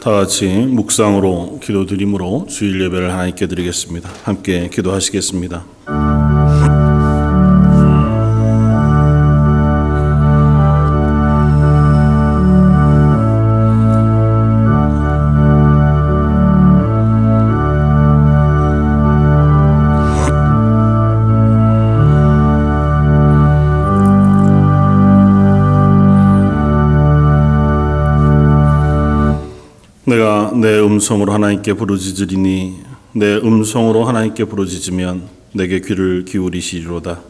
다 같이 묵상으로 기도드림으로 주일 예배를 하나님께 드리겠습니다. 함께 기도하시겠습니다. 내가 내 음성으로 하나님께 부르짖으리니 내 음성으로 하나님께 부르짖으면 내게 귀를 기울이시리로다.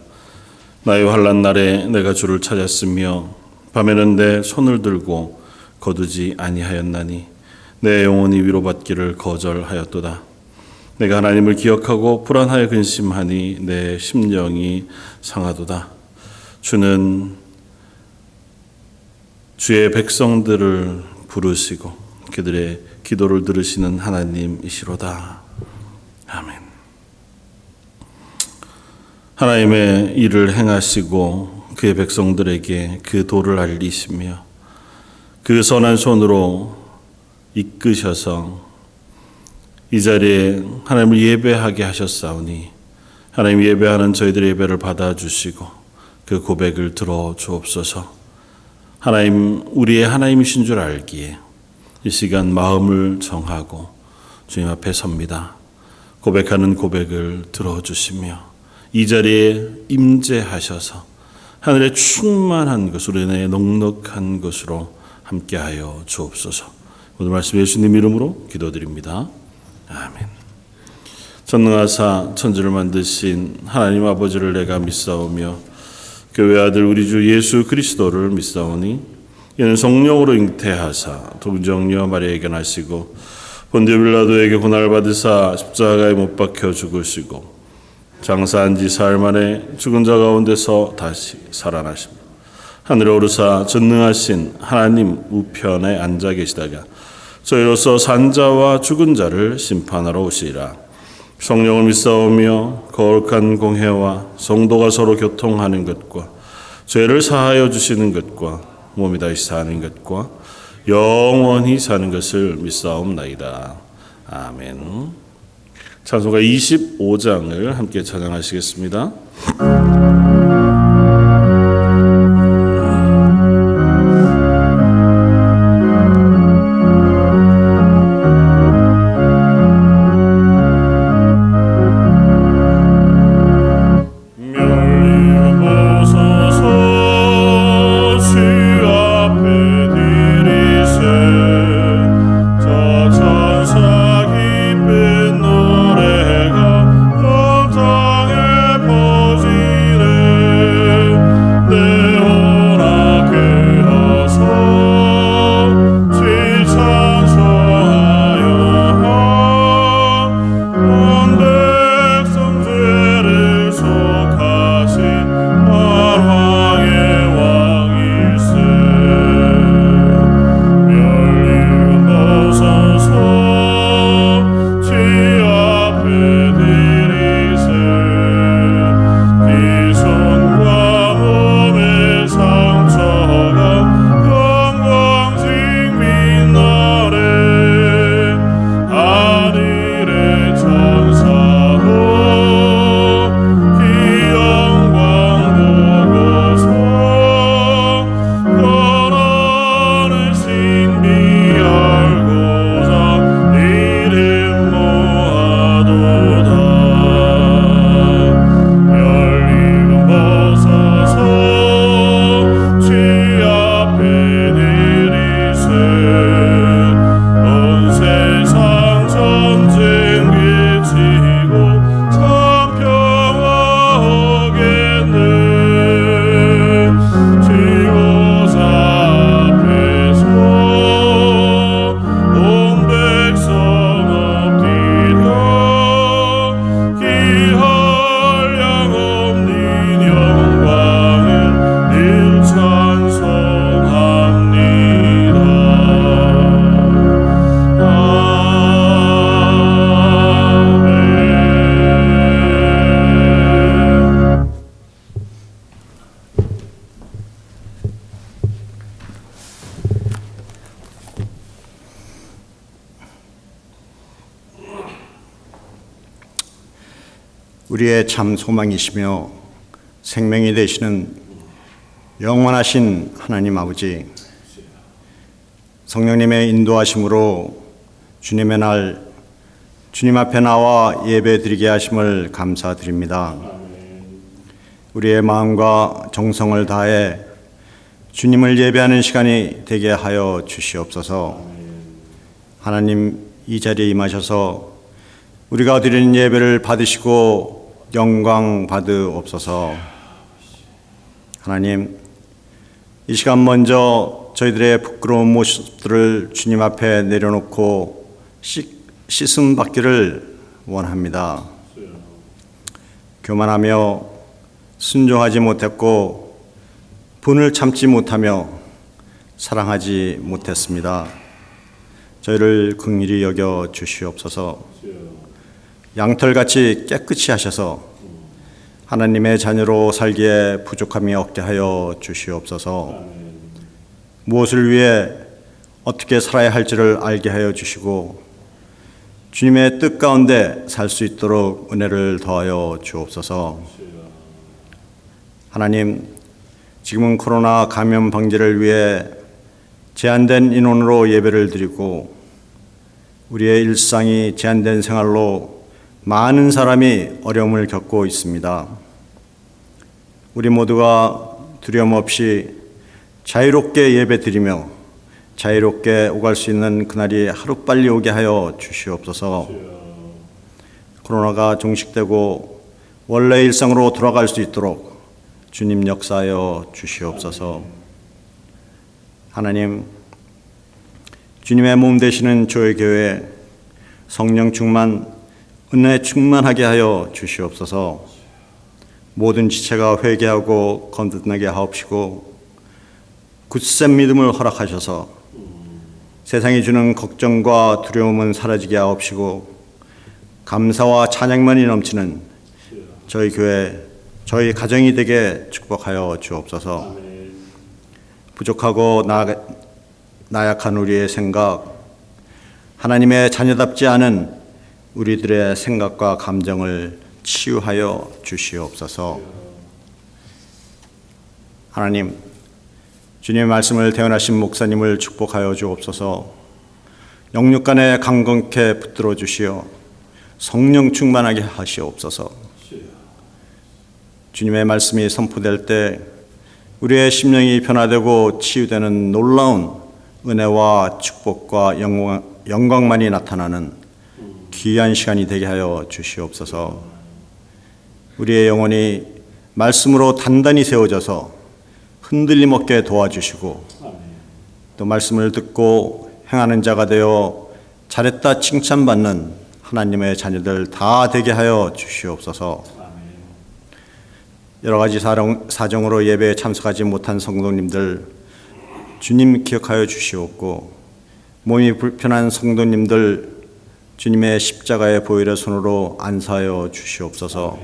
나의 환난 날에 내가 주를 찾았으며 밤에는 내 손을 들고 거두지 아니하였나니 내 영혼이 위로받기를 거절하였도다. 내가 하나님을 기억하고 불안하여 근심하니 내 심령이 상하도다. 주는 주의 백성들을 부르시고 그들의 기도를 들으시는 하나님이시로다. 아멘. 하나님의 일을 행하시고 그의 백성들에게 그 도를 알리시며 그 선한 손으로 이끄셔서 이 자리에 하나님을 예배하게 하셨사오니 하나님 예배하는 저희들의 예배를 받아주시고 그 고백을 들어주옵소서. 하나님, 우리의 하나님이신 줄 알기에 이 시간 마음을 정하고 주님 앞에 섭니다. 고백하는 고백을 들어주시며 이 자리에 임재하셔서 하늘의 충만한 것으로 인해 넉넉한 것으로 함께하여 주옵소서. 오늘 말씀 예수님 이름으로 기도드립니다. 아멘. 전능하사 천지를 만드신 하나님 아버지를 내가 믿사오며 그 외아들 우리 주 예수 그리스도를 믿사오니 이는 성령으로 잉태하사 동정녀 마리아에게 나시고 본디오 빌라도에게 고난을 받으사 십자가에 못 박혀 죽으시고 장사한 지 사흘 만에 죽은 자 가운데서 다시 살아나십니다. 하늘에 오르사 전능하신 하나님 우편에 앉아 계시다가 저희로서 산 자와 죽은 자를 심판하러 오시리라. 성령을 믿사오며 거룩한 공회와 성도가 서로 교통하는 것과 죄를 사하여 주시는 것과 몸이 다시 사는 것과 영원히 사는 것을 믿사옵나이다. 아멘. 찬송가 25장을 함께 찬양하시겠습니다. 온 땅에 퍼지네 우리의 참 소망이시며 생명이 되시는 영원하신 하나님 아버지, 성령님의 인도하심으로 주님의 날 주님 앞에 나와 예배드리게 하심을 감사드립니다. 우리의 마음과 정성을 다해 주님을 예배하는 시간이 되게 하여 주시옵소서. 하나님, 이 자리에 임하셔서 우리가 드리는 예배를 받으시고 영광 받으옵소서. 하나님, 이 시간 먼저 저희들의 부끄러운 모습들을 주님 앞에 내려놓고 씻음 받기를 원합니다. 교만하며 순종하지 못했고 분을 참지 못하며 사랑하지 못했습니다. 저희를 긍휼히 여겨 주시옵소서. 양털같이 깨끗이 하셔서 하나님의 자녀로 살기에 부족함이 없게 하여 주시옵소서. 무엇을 위해 어떻게 살아야 할지를 알게 하여 주시고 주님의 뜻 가운데 살 수 있도록 은혜를 더하여 주옵소서. 하나님, 지금은 코로나 감염 방지를 위해 제한된 인원으로 예배를 드리고 우리의 일상이 제한된 생활로 많은 사람이 어려움을 겪고 있습니다. 우리 모두가 두려움 없이 자유롭게 예배 드리며 자유롭게 오갈 수 있는 그날이 하루빨리 오게 하여 주시옵소서. 코로나가 종식되고 원래 일상으로 돌아갈 수 있도록 주님 역사하여 주시옵소서. 하나님, 주님의 몸 되시는 저희 교회 성령 충만, 은혜 충만하게 하여 주시옵소서. 모든 지체가 회개하고 거듭나게 하옵시고 굳센 믿음을 허락하셔서 세상이 주는 걱정과 두려움은 사라지게 하옵시고 감사와 찬양만이 넘치는 저희 교회, 저희 가정이 되게 축복하여 주옵소서. 부족하고 나약한 우리의 생각, 하나님의 자녀답지 않은 우리들의 생각과 감정을 치유하여 주시옵소서. 하나님, 주님의 말씀을 대언하신 목사님을 축복하여 주옵소서. 영육간에 강건케 붙들어 주시어 성령 충만하게 하시옵소서. 주님의 말씀이 선포될 때 우리의 심령이 변화되고 치유되는 놀라운 은혜와 축복과 영광만이 나타나는 귀한 시간이 되게 하여 주시옵소서. 우리의 영혼이 말씀으로 단단히 세워져서 흔들림 없게 도와주시고 또 말씀을 듣고 행하는 자가 되어 잘했다 칭찬받는 하나님의 자녀들 다 되게 하여 주시옵소서. 여러 가지 사정으로 예배에 참석하지 못한 성도님들 주님 기억하여 주시옵고 몸이 불편한 성도님들 주님의 십자가의 보혈의 손으로 안사하여 주시옵소서.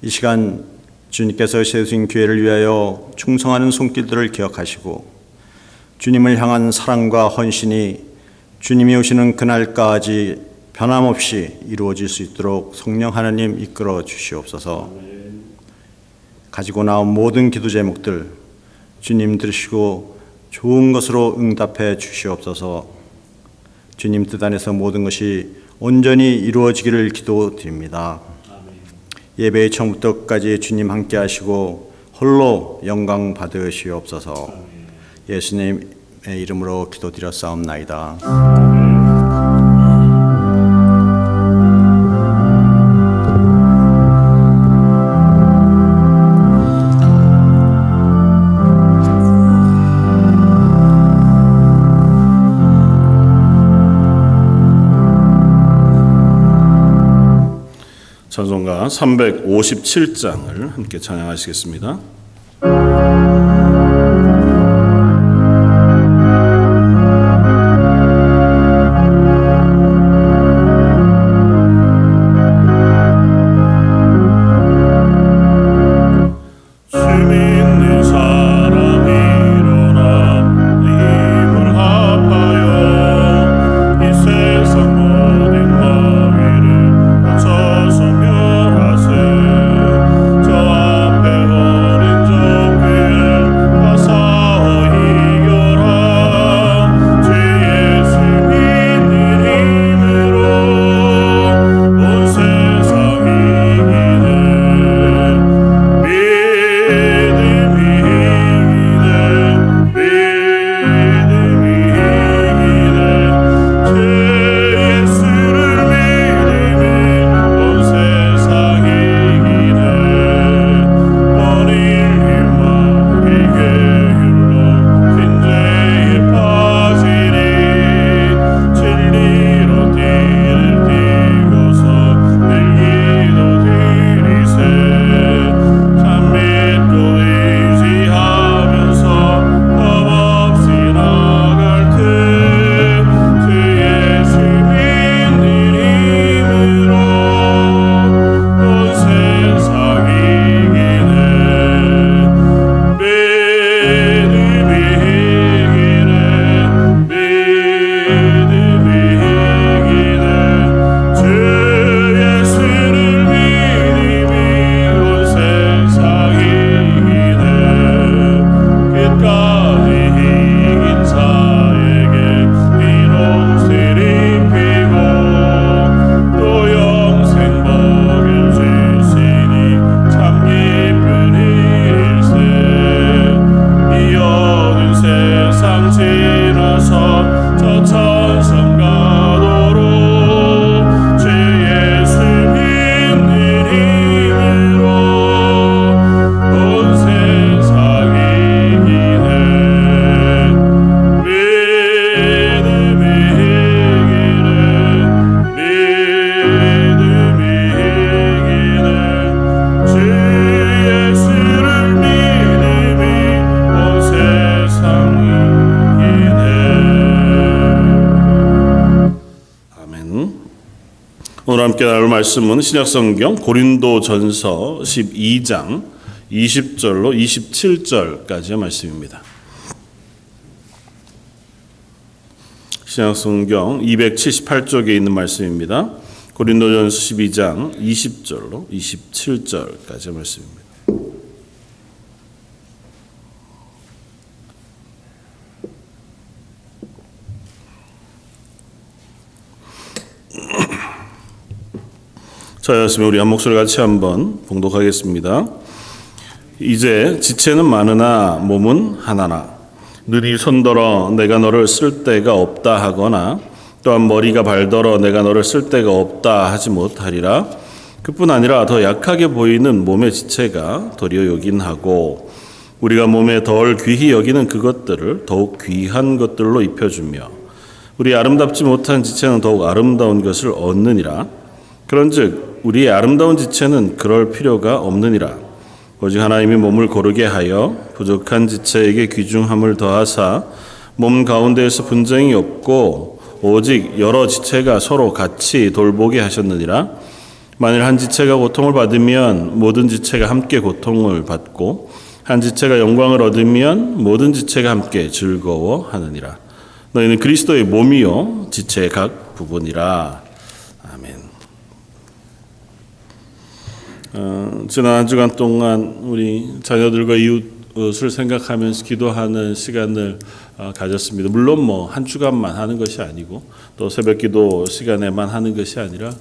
이 시간 주님께서 세우신 교회를 위하여 충성하는 손길들을 기억하시고 주님을 향한 사랑과 헌신이 주님이 오시는 그날까지 변함없이 이루어질 수 있도록 성령 하나님 이끌어 주시옵소서. 가지고 나온 모든 기도 제목들 주님 들으시고 좋은 것으로 응답해 주시옵소서. 주님 뜻 안에서 모든 것이 온전히 이루어지기를 기도드립니다. 예배의 처음부터 끝까지 주님 함께 하시고 홀로 영광 받으시옵소서. 예수님의 이름으로 기도드렸사옵나이다. 찬송가 357장을 함께 찬양하시겠습니다. 세상 모든 마위를 맞춰서 오늘 함께 나눌 말씀은 신약성경 고린도전서 12장 20절로 27절까지의 말씀입니다. 신약성경 278쪽에 있는 말씀입니다. 고린도전서 12장 20절로 27절까지의 말씀입니다. 자였으면 우리 한 목소리 같이 한번 봉독하겠습니다. 이제 지체는 많으나 몸은 하나나 너희 손더러 내가 너를 쓸 데가 없다 하거나 또한 머리가 발더러 내가 너를 쓸 데가 없다 하지 못하리라. 그뿐 아니라 더 약하게 보이는 몸의 지체가 도리어 요긴 하고 우리가 몸에 덜 귀히 여기는 그것들을 더욱 귀한 것들로 입혀주며 우리 아름답지 못한 지체는 더욱 아름다운 것을 얻느니라. 그런즉 우리의 아름다운 지체는 그럴 필요가 없느니라. 오직 하나님이 몸을 고르게 하여 부족한 지체에게 귀중함을 더하사 몸 가운데에서 분쟁이 없고 오직 여러 지체가 서로 같이 돌보게 하셨느니라. 만일 한 지체가 고통을 받으면 모든 지체가 함께 고통을 받고 한 지체가 영광을 얻으면 모든 지체가 함께 즐거워하느니라. 너희는 그리스도의 몸이요 지체의 각 부분이라. 아멘. 지난 한 주간 동안 우리 자녀들과 이웃을 생각하면서 기도하는 시간을 가졌습니다. 물론 한 주간만 하는 것이 아니고 또 새벽기도 시간에만 하는 것이 아니라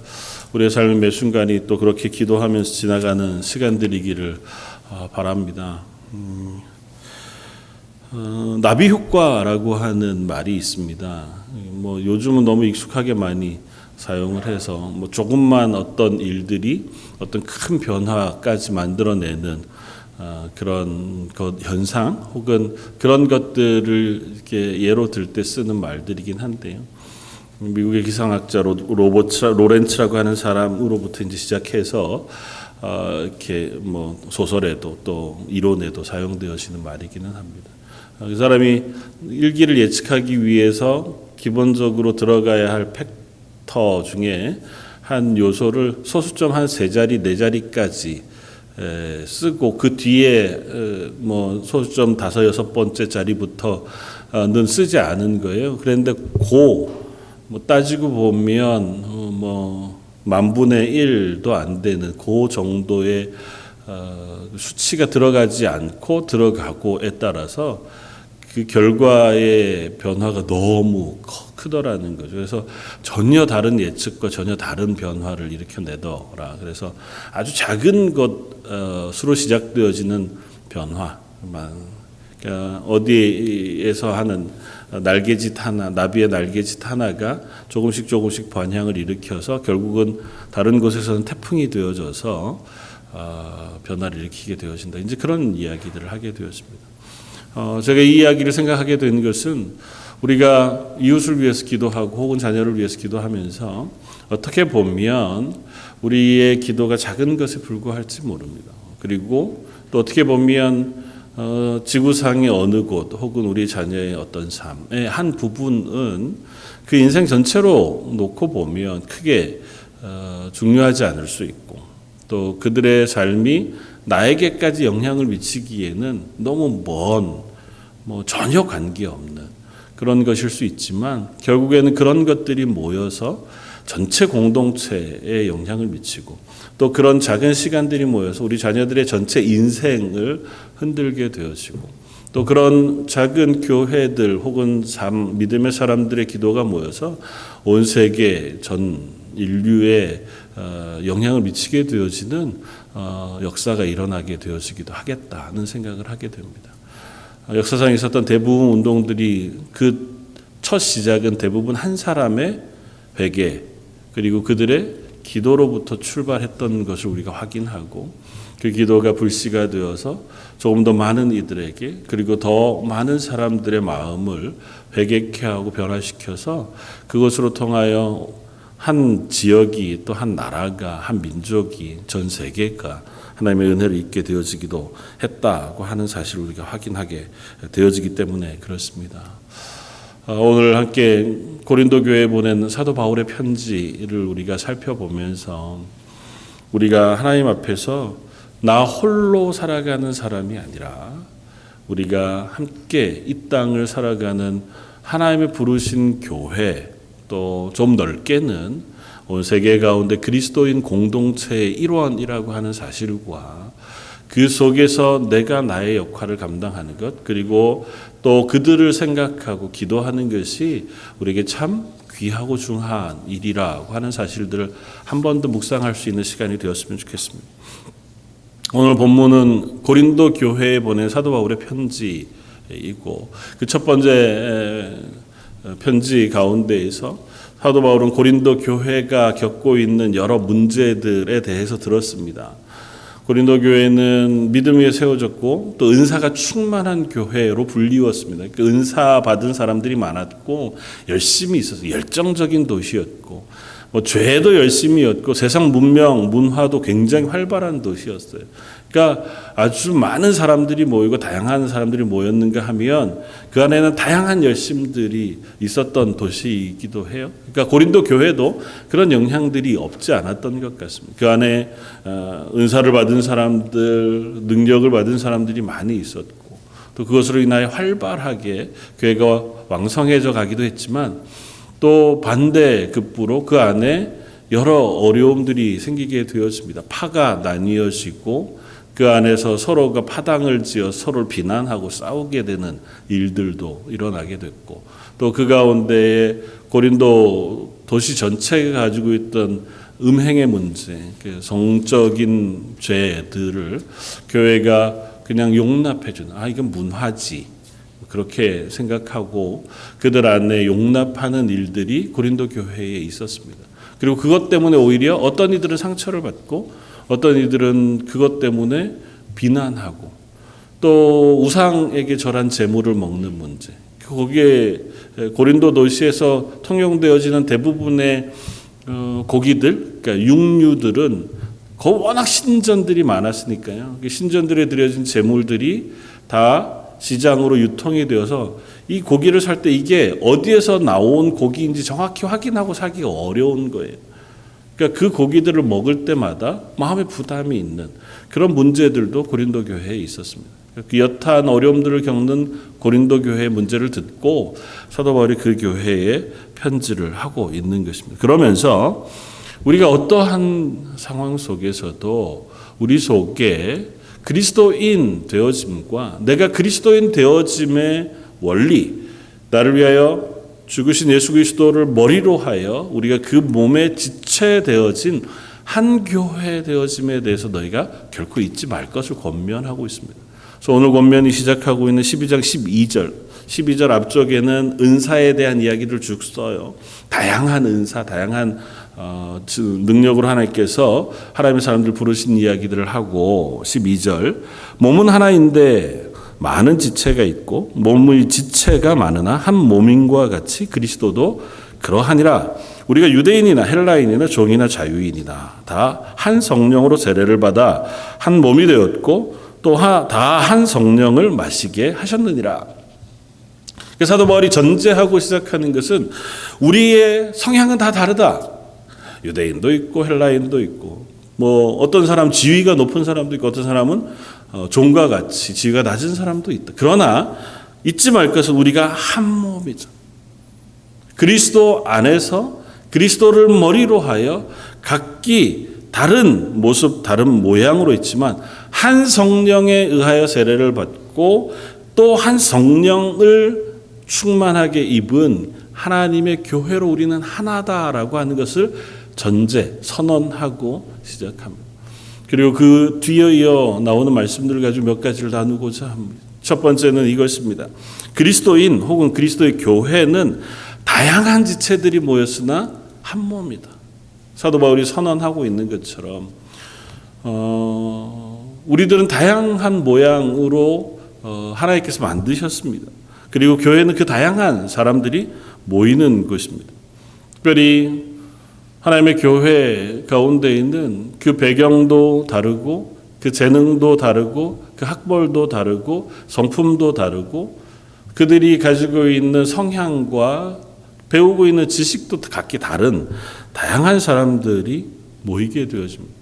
우리의 삶의 매 순간이 또 그렇게 기도하면서 지나가는 시간들이기를 바랍니다. 나비 효과라고 하는 말이 있습니다. 요즘은 너무 익숙하게 많이 사용을 해서 조금만 어떤 일들이 어떤 큰 변화까지 만들어내는 그런 현상 혹은 그런 것들을 이렇게 예로 들 때 쓰는 말들이긴 한데요. 미국의 기상학자 로렌츠라고 하는 사람으로부터 이제 시작해서 이렇게 소설에도 또 이론에도 사용되어지는 말이기는 합니다. 그 사람이 일기를 예측하기 위해서 기본적으로 들어가야 할 팩터 중에 한 요소를 소수점 한 3자리, 4자리까지 쓰고 그 뒤에 소수점 5, 6번째 자리부터는 쓰지 않은 거예요. 그런데 따지고 보면 만분의 1도 안 되는 그 정도의 수치가 들어가지 않고 들어가고에 따라서 그 결과의 변화가 너무 크더라는 거죠. 그래서 전혀 다른 예측과 전혀 다른 변화를 일으켜내더라. 그래서 아주 작은 것으로 시작되어지는 변화만, 그러니까 어디에서 하는 나비의 날개짓 하나가 조금씩 방향을 일으켜서 결국은 다른 곳에서는 태풍이 되어져서 변화를 일으키게 되어진다. 이제 그런 이야기들을 하게 되었습니다. 제가 이 이야기를 생각하게 된 것은 우리가 이웃을 위해서 기도하고 혹은 자녀를 위해서 기도하면서 어떻게 보면 우리의 기도가 작은 것에 불과할지 모릅니다. 그리고 또 어떻게 보면 지구상의 어느 곳 혹은 우리 자녀의 어떤 삶의 한 부분은 그 인생 전체로 놓고 보면 크게 중요하지 않을 수 있고 또 그들의 삶이 나에게까지 영향을 미치기에는 너무 먼 전혀 관계없는 그런 것일 수 있지만 결국에는 그런 것들이 모여서 전체 공동체에 영향을 미치고 또 그런 작은 시간들이 모여서 우리 자녀들의 전체 인생을 흔들게 되어지고 또 그런 작은 교회들 혹은 믿음의 사람들의 기도가 모여서 온 세계 전 인류에 영향을 미치게 되어지는 역사가 일어나게 되어지기도 하겠다는 생각을 하게 됩니다. 역사상에 있었던 대부분 운동들이 그 첫 시작은 대부분 한 사람의 베개 그리고 그들의 기도로부터 출발했던 것을 우리가 확인하고 그 기도가 불씨가 되어서 조금 더 많은 이들에게 그리고 더 많은 사람들의 마음을 회개케 하고 변화시켜서 그것으로 통하여 한 지역이 또 한 나라가 한 민족이 전 세계가 하나님의 은혜를 입게 되어지기도 했다고 하는 사실을 우리가 확인하게 되어지기 때문에 그렇습니다. 오늘 함께 고린도 교회에 보낸 사도 바울의 편지를 우리가 살펴보면서 우리가 하나님 앞에서 나 홀로 살아가는 사람이 아니라 우리가 함께 이 땅을 살아가는 하나님의 부르신 교회, 또 좀 넓게는 온 세계 가운데 그리스도인 공동체의 일원이라고 하는 사실과 그 속에서 내가 나의 역할을 감당하는 것, 그리고 또 그들을 생각하고 기도하는 것이 우리에게 참 귀하고 중요한 일이라고 하는 사실들을 한 번 더 묵상할 수 있는 시간이 되었으면 좋겠습니다. 오늘 본문은 고린도 교회에 보낸 사도 바울의 편지이고 그 첫 번째 편지 가운데에서 사도 바울은 고린도 교회가 겪고 있는 여러 문제들에 대해서 들었습니다. 고린도 교회는 믿음 위에 세워졌고 또 은사가 충만한 교회로 불리웠습니다. 그 은사 받은 사람들이 많았고 열심히 있어서 열정적인 도시였고 죄도 열심히였고 세상 문명, 문화도 굉장히 활발한 도시였어요. 그러니까 아주 많은 사람들이 모이고 다양한 사람들이 모였는가 하면 그 안에는 다양한 열심들이 있었던 도시이기도 해요. 그러니까 고린도 교회도 그런 영향들이 없지 않았던 것 같습니다. 그 안에 은사를 받은 사람들, 능력을 받은 사람들이 많이 있었고 또 그것으로 인하여 활발하게 교회가 왕성해져 가기도 했지만 또 반대급부로 그 안에 여러 어려움들이 생기게 되었습니다. 파가 나뉘어지고 그 안에서 서로가 파당을 지어 서로를 비난하고 싸우게 되는 일들도 일어나게 됐고 또 그 가운데에 고린도 도시 전체가 가지고 있던 음행의 문제, 성적인 죄들을 교회가 그냥 용납해주는 이건 문화지 그렇게 생각하고 그들 안에 용납하는 일들이 고린도 교회에 있었습니다. 그리고 그것 때문에 오히려 어떤 이들은 상처를 받고 어떤 이들은 그것 때문에 비난하고 또 우상에게 절한 재물을 먹는 문제. 거기에 고린도 도시에서 통용되어지는 대부분의 고기들, 그러니까 육류들은 워낙 신전들이 많았으니까요. 신전들에 드려진 재물들이 다 시장으로 유통이 되어서 이 고기를 살 때 이게 어디에서 나온 고기인지 정확히 확인하고 사기가 어려운 거예요. 그러니까 그 고기들을 먹을 때마다 마음의 부담이 있는 그런 문제들도 고린도 교회에 있었습니다. 그 여타한 어려움들을 겪는 고린도 교회의 문제를 듣고 사도 바울이 그 교회에 편지를 하고 있는 것입니다. 그러면서 우리가 어떠한 상황 속에서도 우리 속에 그리스도인 되어짐과 내가 그리스도인 되어짐의 원리, 나를 위하여 죽으신 예수 그리스도를 머리로 하여 우리가 그 몸에 지체되어진 한 교회 되어짐에 대해서 너희가 결코 잊지 말 것을 권면하고 있습니다. 그래서 오늘 권면이 시작하고 있는 12장 12절 앞쪽에는 은사에 대한 이야기를 쭉 써요. 다양한 은사, 다양한 능력으로 하나님께서 하나님의 사람들 부르신 이야기들을 하고 12절 몸은 하나인데 많은 지체가 있고 몸의 지체가 많으나 한 몸인과 같이 그리스도도 그러하니라. 우리가 유대인이나 헬라인이나 종이나 자유인이나 다 한 성령으로 세례를 받아 한 몸이 되었고 또 다 한 성령을 마시게 하셨느니라. 사도 바울이 전제하고 시작하는 것은 우리의 성향은 다 다르다. 유대인도 있고 헬라인도 있고 어떤 사람 지위가 높은 사람도 있고 어떤 사람은 종과 같이 지위가 낮은 사람도 있다. 그러나 잊지 말 것은 우리가 한 몸이다. 그리스도 안에서 그리스도를 머리로 하여 각기 다른 모습, 다른 모양으로 있지만 한 성령에 의하여 세례를 받고 또 한 성령을 충만하게 입은 하나님의 교회로 우리는 하나다라고 하는 것을 전제, 선언하고 시작합니다. 그리고 그 뒤에 이어 나오는 말씀들을 가지고 몇 가지를 나누고자 합니다. 첫 번째는 이것입니다. 그리스도인 혹은 그리스도의 교회는 다양한 지체들이 모였으나 한 몸이다. 사도 바울이 선언하고 있는 것처럼 우리들은 다양한 모양으로 하나님께서 만드셨습니다. 그리고 교회는 그 다양한 사람들이 모이는 곳입니다. 특별히 하나님의 교회 가운데 있는 그 배경도 다르고 그 재능도 다르고 그 학벌도 다르고 성품도 다르고 그 그들이 가지고 있는 성향과 배우고 있는 지식도 각기 다른 다양한 사람들이 모이게 되어집니다.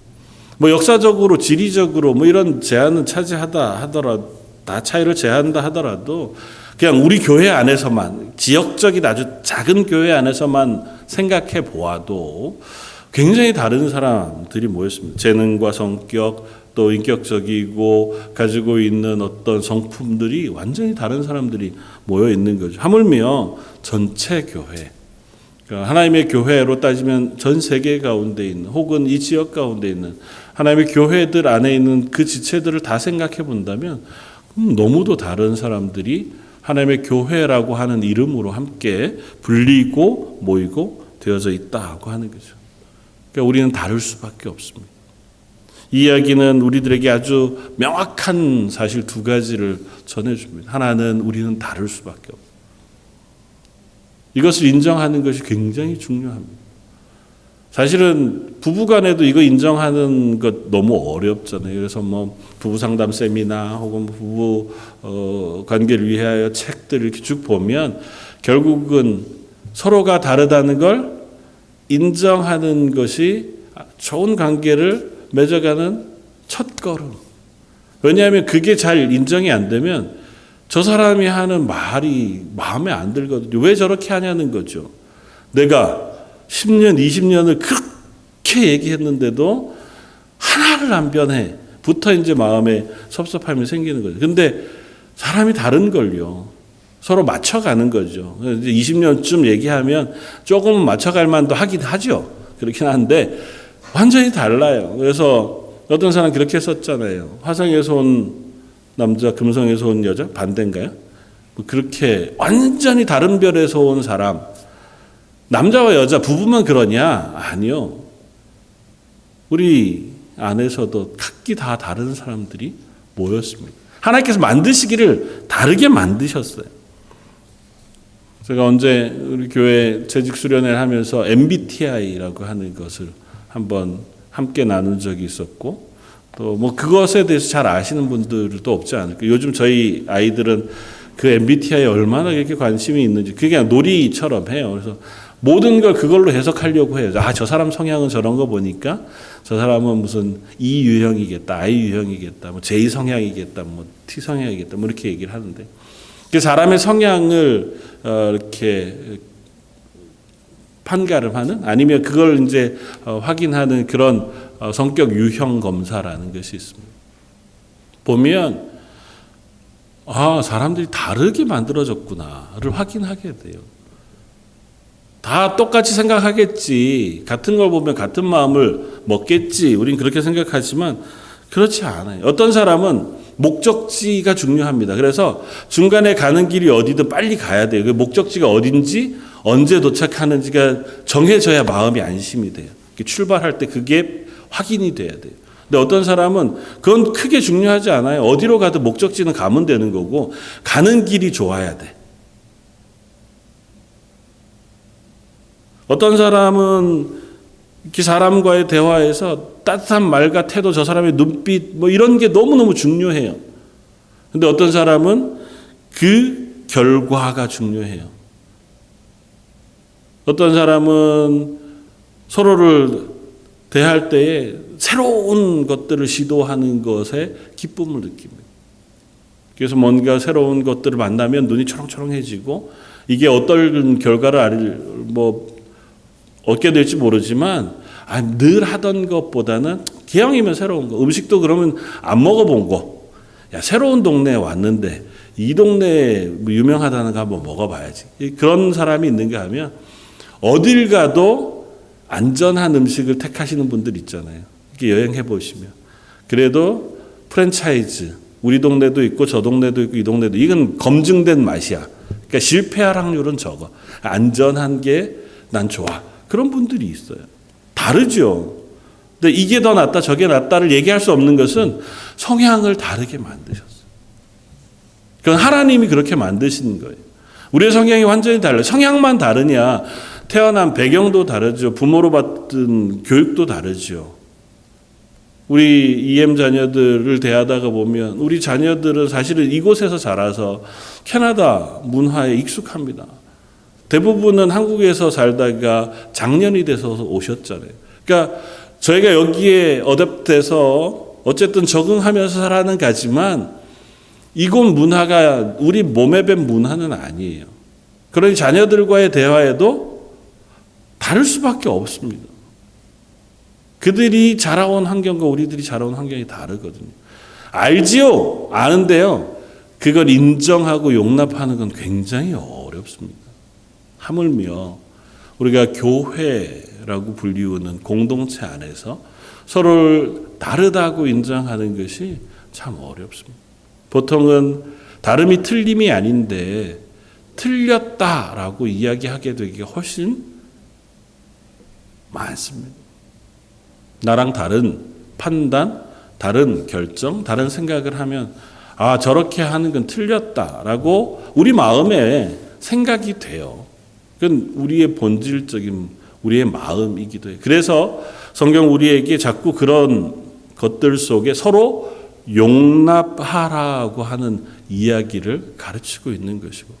뭐 역사적으로, 지리적으로 뭐 이런 제한은 차지하다 하더라도, 다 차이를 제한한다 하더라도 그냥 우리 교회 안에서만, 지역적인 아주 작은 교회 안에서만 생각해 보아도 굉장히 다른 사람들이 모였습니다. 재능과 성격, 또 인격적이고 가지고 있는 어떤 성품들이 완전히 다른 사람들이 모여 있는 거죠. 하물며 전체 교회, 그러니까 하나님의 교회로 따지면 전 세계 가운데 있는, 혹은 이 지역 가운데 있는 하나님의 교회들 안에 있는 그 지체들을 다 생각해 본다면 너무도 다른 사람들이 하나님의 교회라고 하는 이름으로 함께 불리고 모이고 되어져 있다고 하는 거죠. 그러니까 우리는 다를 수밖에 없습니다. 이 이야기는 우리들에게 아주 명확한 사실 두 가지를 전해줍니다. 하나는 우리는 다를 수밖에 없습니다. 이것을 인정하는 것이 굉장히 중요합니다. 사실은 부부간에도 이거 인정하는 것 너무 어렵잖아요. 그래서 뭐 부부 상담 세미나 혹은 부부 관계를 위하여 책들 이렇게 쭉 보면 결국은 서로가 다르다는 걸 인정하는 것이 좋은 관계를 맺어가는 첫 걸음. 왜냐하면 그게 잘 인정이 안 되면 저 사람이 하는 말이 마음에 안 들거든요. 왜 저렇게 하냐는 거죠. 내가 10년, 20년을 그렇게 얘기했는데도 하나를 안 변해. 부터 이제 마음에 섭섭함이 생기는 거죠. 근데 사람이 다른 걸요. 서로 맞춰가는 거죠. 이제 20년쯤 얘기하면 조금 맞춰갈 만도 하긴 하죠. 그렇긴 한데 완전히 달라요. 그래서 어떤 사람 그렇게 썼잖아요. 화성에서 온 남자, 금성에서 온 여자, 반대인가요? 뭐 그렇게 완전히 다른 별에서 온 사람, 남자와 여자 부부만 그러냐? 아니요. 우리 안에서도 각기 다 다른 사람들이 모였습니다. 하나님께서 만드시기를 다르게 만드셨어요. 제가 언제 우리 교회 재직 수련회를 하면서 MBTI라고 하는 것을 한번 함께 나눈 적이 있었고, 또 뭐 그것에 대해서 잘 아시는 분들도 없지 않을까. 요즘 저희 아이들은 그 MBTI에 얼마나 그렇게 관심이 있는지 그게 그냥 놀이처럼 해요. 그래서 모든 걸 그걸로 해석하려고 해요. 아, 저 사람 성향은 저런 거 보니까 저 사람은 무슨 E 유형이겠다, I 유형이겠다, 뭐 J 성향이겠다, 뭐 T 성향이겠다, 뭐 이렇게 얘기를 하는데, 그 사람의 성향을 이렇게 판가름하는, 아니면 그걸 이제 확인하는 그런 성격 유형 검사라는 것이 있습니다. 보면 아, 사람들이 다르게 만들어졌구나를 확인하게 돼요. 다 똑같이 생각하겠지. 같은 걸 보면 같은 마음을 먹겠지. 우린 그렇게 생각하지만 그렇지 않아요. 어떤 사람은 목적지가 중요합니다. 그래서 중간에 가는 길이 어디든 빨리 가야 돼요. 그 목적지가 어딘지 언제 도착하는지가 정해져야 마음이 안심이 돼요. 출발할 때 그게 확인이 돼야 돼요. 근데 어떤 사람은 그건 크게 중요하지 않아요. 어디로 가든 목적지는 가면 되는 거고 가는 길이 좋아야 돼. 어떤 사람은 그 사람과의 대화에서 따뜻한 말과 태도, 저 사람의 눈빛 뭐 이런 게 너무너무 중요해요. 근데 어떤 사람은 그 결과가 중요해요. 어떤 사람은 서로를 대할 때에 새로운 것들을 시도하는 것에 기쁨을 느낍니다. 그래서 뭔가 새로운 것들을 만나면 눈이 초롱초롱해지고 이게 어떤 결과를 얻게 될지 모르지만 늘 하던 것보다는 기왕이면 새로운 거. 음식도 그러면 안 먹어본 거. 야, 새로운 동네에 왔는데 이 동네에 유명하다는 거 한번 먹어봐야지. 그런 사람이 있는가 하면 어딜 가도 안전한 음식을 택하시는 분들 있잖아요. 이렇게 여행해 보시면. 그래도 프랜차이즈, 우리 동네도 있고 저 동네도 있고 이 동네도, 이건 검증된 맛이야. 그러니까 실패할 확률은 적어. 안전한 게 난 좋아. 그런 분들이 있어요. 다르죠. 근데 이게 더 낫다 저게 낫다를 얘기할 수 없는 것은 성향을 다르게 만드셨어요. 그건 하나님이 그렇게 만드신 거예요. 우리의 성향이 완전히 달라요. 성향만 다르냐, 태어난 배경도 다르죠. 부모로 받은 교육도 다르죠. 우리 EM 자녀들을 대하다가 보면 우리 자녀들은 사실은 이곳에서 자라서 캐나다 문화에 익숙합니다. 대부분은 한국에서 살다가 장년이 돼서 오셨잖아요. 그러니까 저희가 여기에 어댑돼서 어쨌든 적응하면서 살아는 가지만 이곳 문화가 우리 몸에 밴 문화는 아니에요. 그러니 자녀들과의 대화에도 다를 수밖에 없습니다. 그들이 자라온 환경과 우리들이 자라온 환경이 다르거든요. 알지요? 아는데요. 그걸 인정하고 용납하는 건 굉장히 어렵습니다. 하물며 우리가 교회라고 불리우는 공동체 안에서 서로를 다르다고 인정하는 것이 참 어렵습니다. 보통은 다름이 틀림이 아닌데 틀렸다라고 이야기하게 되기가 훨씬 많습니다. 나랑 다른 판단, 다른 결정, 다른 생각을 하면 저렇게 하는 건 틀렸다라고 우리 마음에 생각이 돼요. 그건 우리의 본질적인 우리의 마음이기도 해요. 그래서 성경 우리에게 자꾸 그런 것들 속에 서로 용납하라고 하는 이야기를 가르치고 있는 것이고,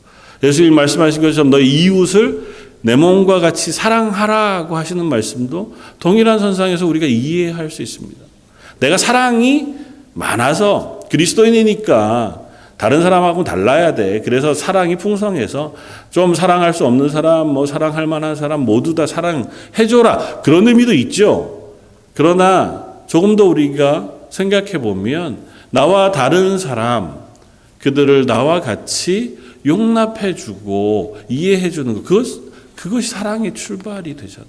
예수님 말씀하신 것처럼 너희 이웃을 내 몸과 같이 사랑하라고 하시는 말씀도 동일한 선상에서 우리가 이해할 수 있습니다. 내가 사랑이 많아서 그리스도인이니까 다른 사람하고는 달라야 돼. 그래서 사랑이 풍성해서 좀 사랑할 수 없는 사람, 사랑할 만한 사람 모두 다 사랑해줘라. 그런 의미도 있죠. 그러나 조금 더 우리가 생각해 보면 나와 다른 사람, 그들을 나와 같이 용납해주고 이해해주는 것, 그것이 사랑의 출발이 되잖아요.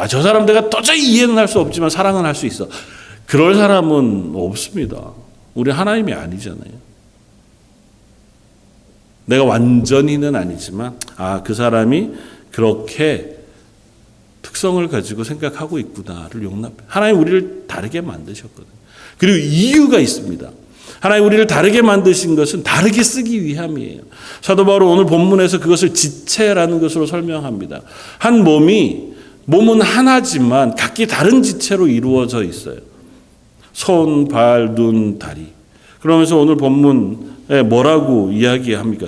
저 사람 내가 도저히 이해는 할 수 없지만 사랑은 할 수 있어. 그럴 사람은 없습니다. 우리 하나님이 아니잖아요. 내가 완전히는 아니지만 그 사람이 그렇게 특성을 가지고 생각하고 있구나를 용납해. 하나님 우리를 다르게 만드셨거든요. 그리고 이유가 있습니다. 하나님 우리를 다르게 만드신 것은 다르게 쓰기 위함이에요. 사도 바울은 오늘 본문에서 그것을 지체라는 것으로 설명합니다. 한 몸은 하나지만 각기 다른 지체로 이루어져 있어요. 손, 발, 눈, 다리. 그러면서 오늘 본문에 뭐라고 이야기합니까?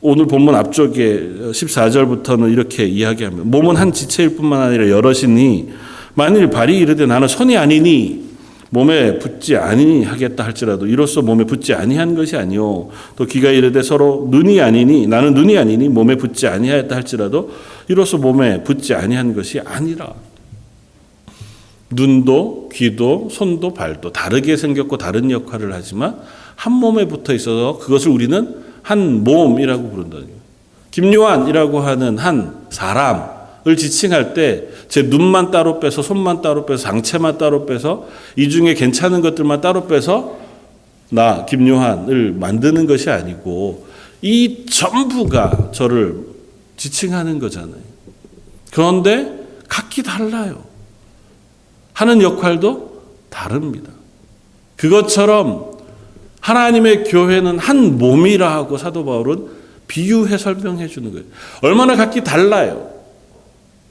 오늘 본문 앞쪽에 14절부터는 이렇게 이야기합니다. 몸은 한 지체일 뿐만 아니라 여럿이니 만일 발이 이르되 나는 손이 아니니 몸에 붙지 아니하겠다 할지라도 이로써 몸에 붙지 아니한 것이 아니요 또 귀가 이르되 서로 눈이 아니니 나는 눈이 아니니 몸에 붙지 아니하였다 할지라도 이로써 몸에 붙지 아니한 것이 아니라. 눈도 귀도 손도 발도 다르게 생겼고 다른 역할을 하지만 한 몸에 붙어 있어서 그것을 우리는 한 몸이라고 부른다. 김요한이라고 하는 한 사람을 지칭할 때 제 눈만 따로 빼서 손만 따로 빼서 상체만 따로 빼서 이 중에 괜찮은 것들만 따로 빼서 나 김요한을 만드는 것이 아니고 이 전부가 저를 지칭하는 거잖아요. 그런데 각기 달라요. 하는 역할도 다릅니다. 그것처럼 하나님의 교회는 한 몸이라 하고 사도 바울은 비유해 설명해 주는 거예요. 얼마나 각기 달라요.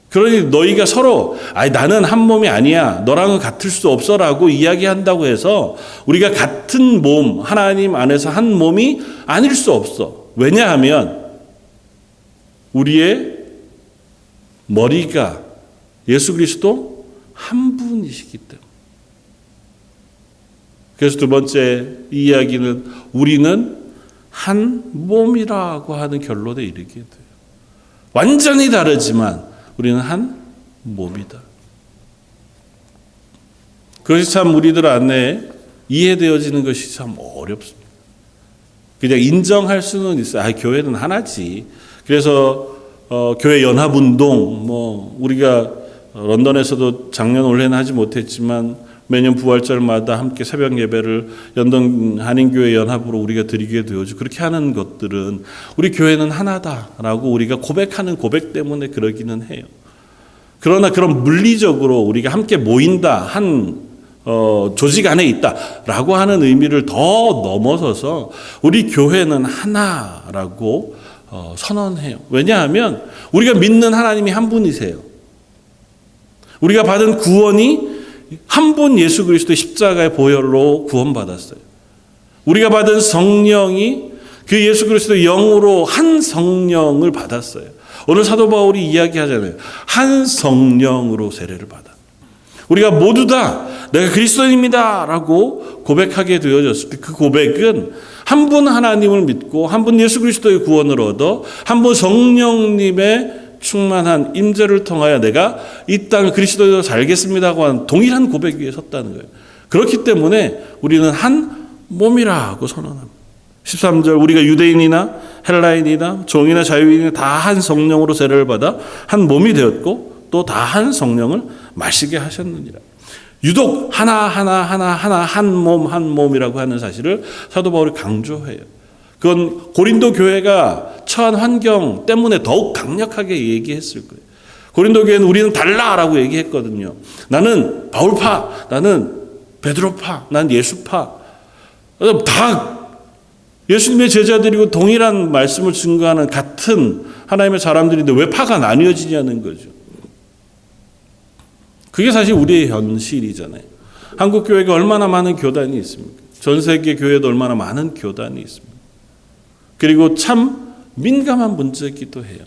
그러니 너희가 서로 나는 한 몸이 아니야. 너랑은 같을 수 없어라고 이야기한다고 해서 우리가 같은 몸, 하나님 안에서 한 몸이 아닐 수 없어. 왜냐하면 우리의 머리가 예수 그리스도 한 분이시기 때문에. 그래서 두 번째 이야기는 우리는 한 몸이라고 하는 결론에 이르게 돼요. 완전히 다르지만 우리는 한 몸이다. 그것이 참 우리들 안에 이해되어지는 것이 참 어렵습니다. 그냥 인정할 수는 있어요. 교회는 하나지. 그래서 교회 연합운동, 우리가 런던에서도 작년 올해는 하지 못했지만 매년 부활절마다 함께 새벽 예배를 연동 한인교회 연합으로 우리가 드리게 되어지고 그렇게 하는 것들은 우리 교회는 하나다라고 우리가 고백하는 고백 때문에 그러기는 해요. 그러나 그런 물리적으로 우리가 함께 모인다, 한 조직 안에 있다라고 하는 의미를 더 넘어서서 우리 교회는 하나라고 선언해요. 왜냐하면 우리가 믿는 하나님이 한 분이세요. 우리가 받은 구원이 한 분 예수 그리스도의 십자가의 보혈로 구원받았어요. 우리가 받은 성령이 그 예수 그리스도의 영으로 한 성령을 받았어요. 오늘 사도 바울이 이야기하잖아요. 한 성령으로 세례를 받아. 우리가 모두 다 내가 그리스도인입니다 라고 고백하게 되어졌을 때 그 고백은 한 분 하나님을 믿고 한 분 예수 그리스도의 구원을 얻어 한 분 성령님의 충만한 임재를 통하여 내가 이 땅을 그리스도로 살겠습니다고 하는 동일한 고백 위에 섰다는 거예요. 그렇기 때문에 우리는 한 몸이라고 선언합니다. 13절 우리가 유대인이나 헬라인이나 종이나 자유인이나 다 한 성령으로 세례를 받아 한 몸이 되었고 또 다 한 성령을 마시게 하셨느니라. 유독 하나 한 몸이라고 하는 사실을 사도 바울이 강조해요. 그건 고린도 교회가 처한 환경 때문에 더욱 강력하게 얘기했을 거예요. 고린도 교회는 우리는 달라라고 얘기했거든요. 나는 바울파, 나는 베드로파, 난 예수파. 다 예수님의 제자들이고 동일한 말씀을 증거하는 같은 하나님의 사람들인데 왜 파가 나뉘어지냐는 거죠. 그게 사실 우리의 현실이잖아요. 한국 교회가 얼마나 많은 교단이 있습니까? 전 세계 교회도 얼마나 많은 교단이 있습니다. 그리고 참 민감한 문제이기도 해요.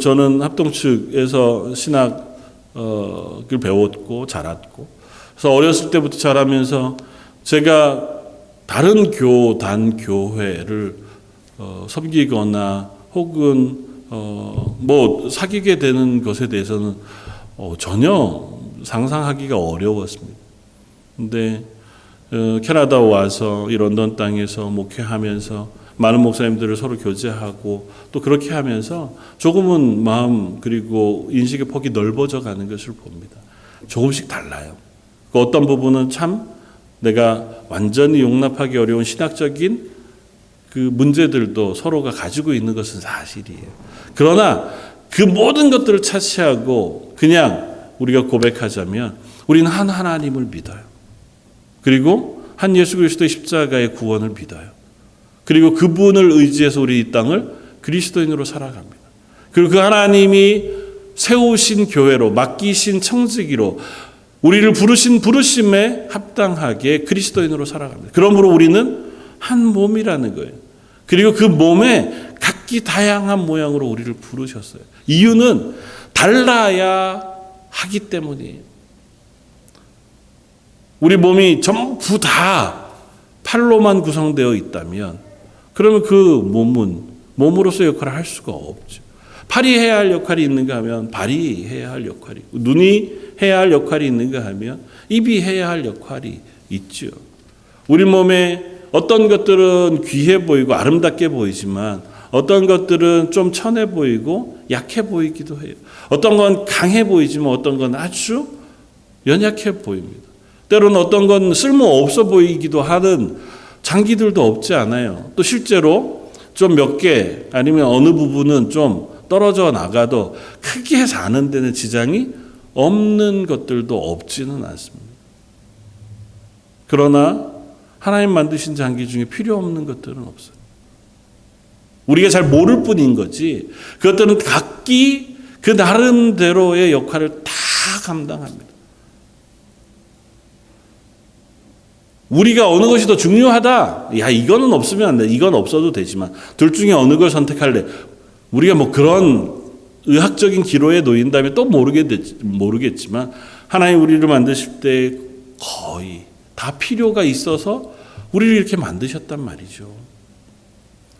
저는 합동 측에서 신학을 배웠고 자랐고, 그래서 어렸을 때부터 자라면서 제가 다른 교단 교회를 섬기거나 혹은 사귀게 되는 것에 대해서는 전혀 상상하기가 어려웠습니다. 근데 캐나다 와서 이 런던 땅에서 목회하면서 많은 목사님들을 서로 교제하고 또 그렇게 하면서 조금은 마음 그리고 인식의 폭이 넓어져 가는 것을 봅니다. 조금씩 달라요. 그 어떤 부분은 참 내가 완전히 용납하기 어려운 신학적인 그 문제들도 서로가 가지고 있는 것은 사실이에요. 그러나 그 모든 것들을 차치하고 그냥 우리가 고백하자면 우리는 한 하나님을 믿어요. 그리고 한 예수 그리스도의 십자가의 구원을 믿어요. 그리고 그분을 의지해서 우리 이 땅을 그리스도인으로 살아갑니다. 그리고 그 하나님이 세우신 교회로 맡기신 청지기로 우리를 부르신 부르심에 합당하게 그리스도인으로 살아갑니다. 그러므로 우리는 한 몸이라는 거예요. 그리고 그 몸에 각기 다양한 모양으로 우리를 부르셨어요. 이유는 달라야 하기 때문이에요. 우리 몸이 전부 다 팔로만 구성되어 있다면 그러면 그 몸은 몸으로서 역할을 할 수가 없죠. 팔이 해야 할 역할이 있는가 하면 발이 해야 할 역할이 있고, 눈이 해야 할 역할이 있는가 하면 입이 해야 할 역할이 있죠. 우리 몸에 어떤 것들은 귀해 보이고 아름답게 보이지만 어떤 것들은 좀 천해 보이고 약해 보이기도 해요. 어떤 건 강해 보이지만 어떤 건 아주 연약해 보입니다. 때로는 어떤 건 쓸모없어 보이기도 하는 장기들도 없지 않아요. 또 실제로 좀 몇 개 아니면 어느 부분은 좀 떨어져 나가도 크게 사는 데는 지장이 없는 것들도 없지는 않습니다. 그러나 하나님 만드신 장기 중에 필요 없는 것들은 없어요. 우리가 잘 모를 뿐인 거지 그것들은 각기 그 나름대로의 역할을 다 감당합니다. 우리가 어느 것이 더 중요하다. 야, 이거는 없으면 안 돼. 이건 없어도 되지만 둘 중에 어느 걸 선택할래. 우리가 그런 의학적인 기로에 놓인다면 또 모르겠지만 하나님 우리를 만드실 때 거의 다 필요가 있어서 우리를 이렇게 만드셨단 말이죠.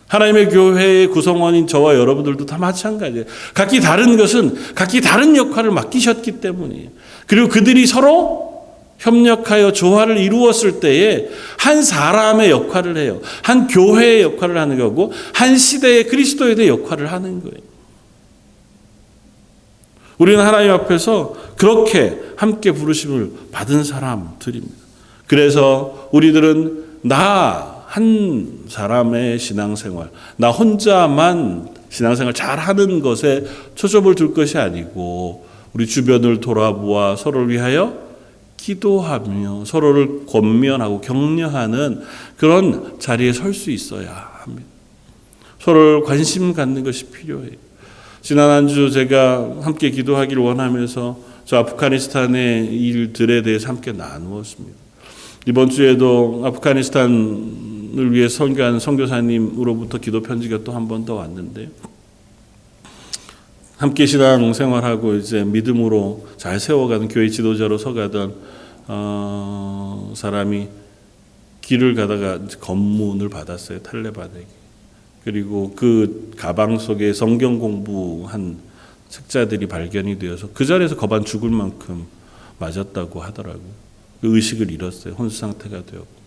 하나님의 교회의 구성원인 저와 여러분들도 다 마찬가지예요. 각기 다른 것은 각기 다른 역할을 맡기셨기 때문이에요. 그리고 그들이 서로 협력하여 조화를 이루었을 때에 한 사람의 역할을 해요. 한 교회의 역할을 하는 거고 한 시대의 그리스도인의 역할을 하는 거예요. 우리는 하나님 앞에서 그렇게 함께 부르심을 받은 사람들입니다. 그래서 우리들은 나 한 사람의 신앙생활, 나 혼자만 신앙생활 잘하는 것에 초점을 둘 것이 아니고 우리 주변을 돌아보아 서로를 위하여 기도하며 서로를 권면하고 격려하는 그런 자리에 설 수 있어야 합니다. 서로를 관심 갖는 것이 필요해요. 지난 한 주 제가 함께 기도하기를 원하면서 저 아프가니스탄의 일들에 대해서 함께 나누었습니다. 이번 주에도 아프가니스탄을 위해 선교한 선교사님으로부터 기도 편지가 또 한 번 더 왔는데, 함께 신앙 생활하고 이제 믿음으로 잘 세워가는 교회 지도자로 서가던 사람이 길을 가다가 검문을 받았어요. 탈레반에게. 그리고 그 가방 속에 성경 공부한 책자들이 발견이 되어서 그 자리에서 거반 죽을 만큼 맞았다고 하더라고요. 그 의식을 잃었어요. 혼수 상태가 되었고.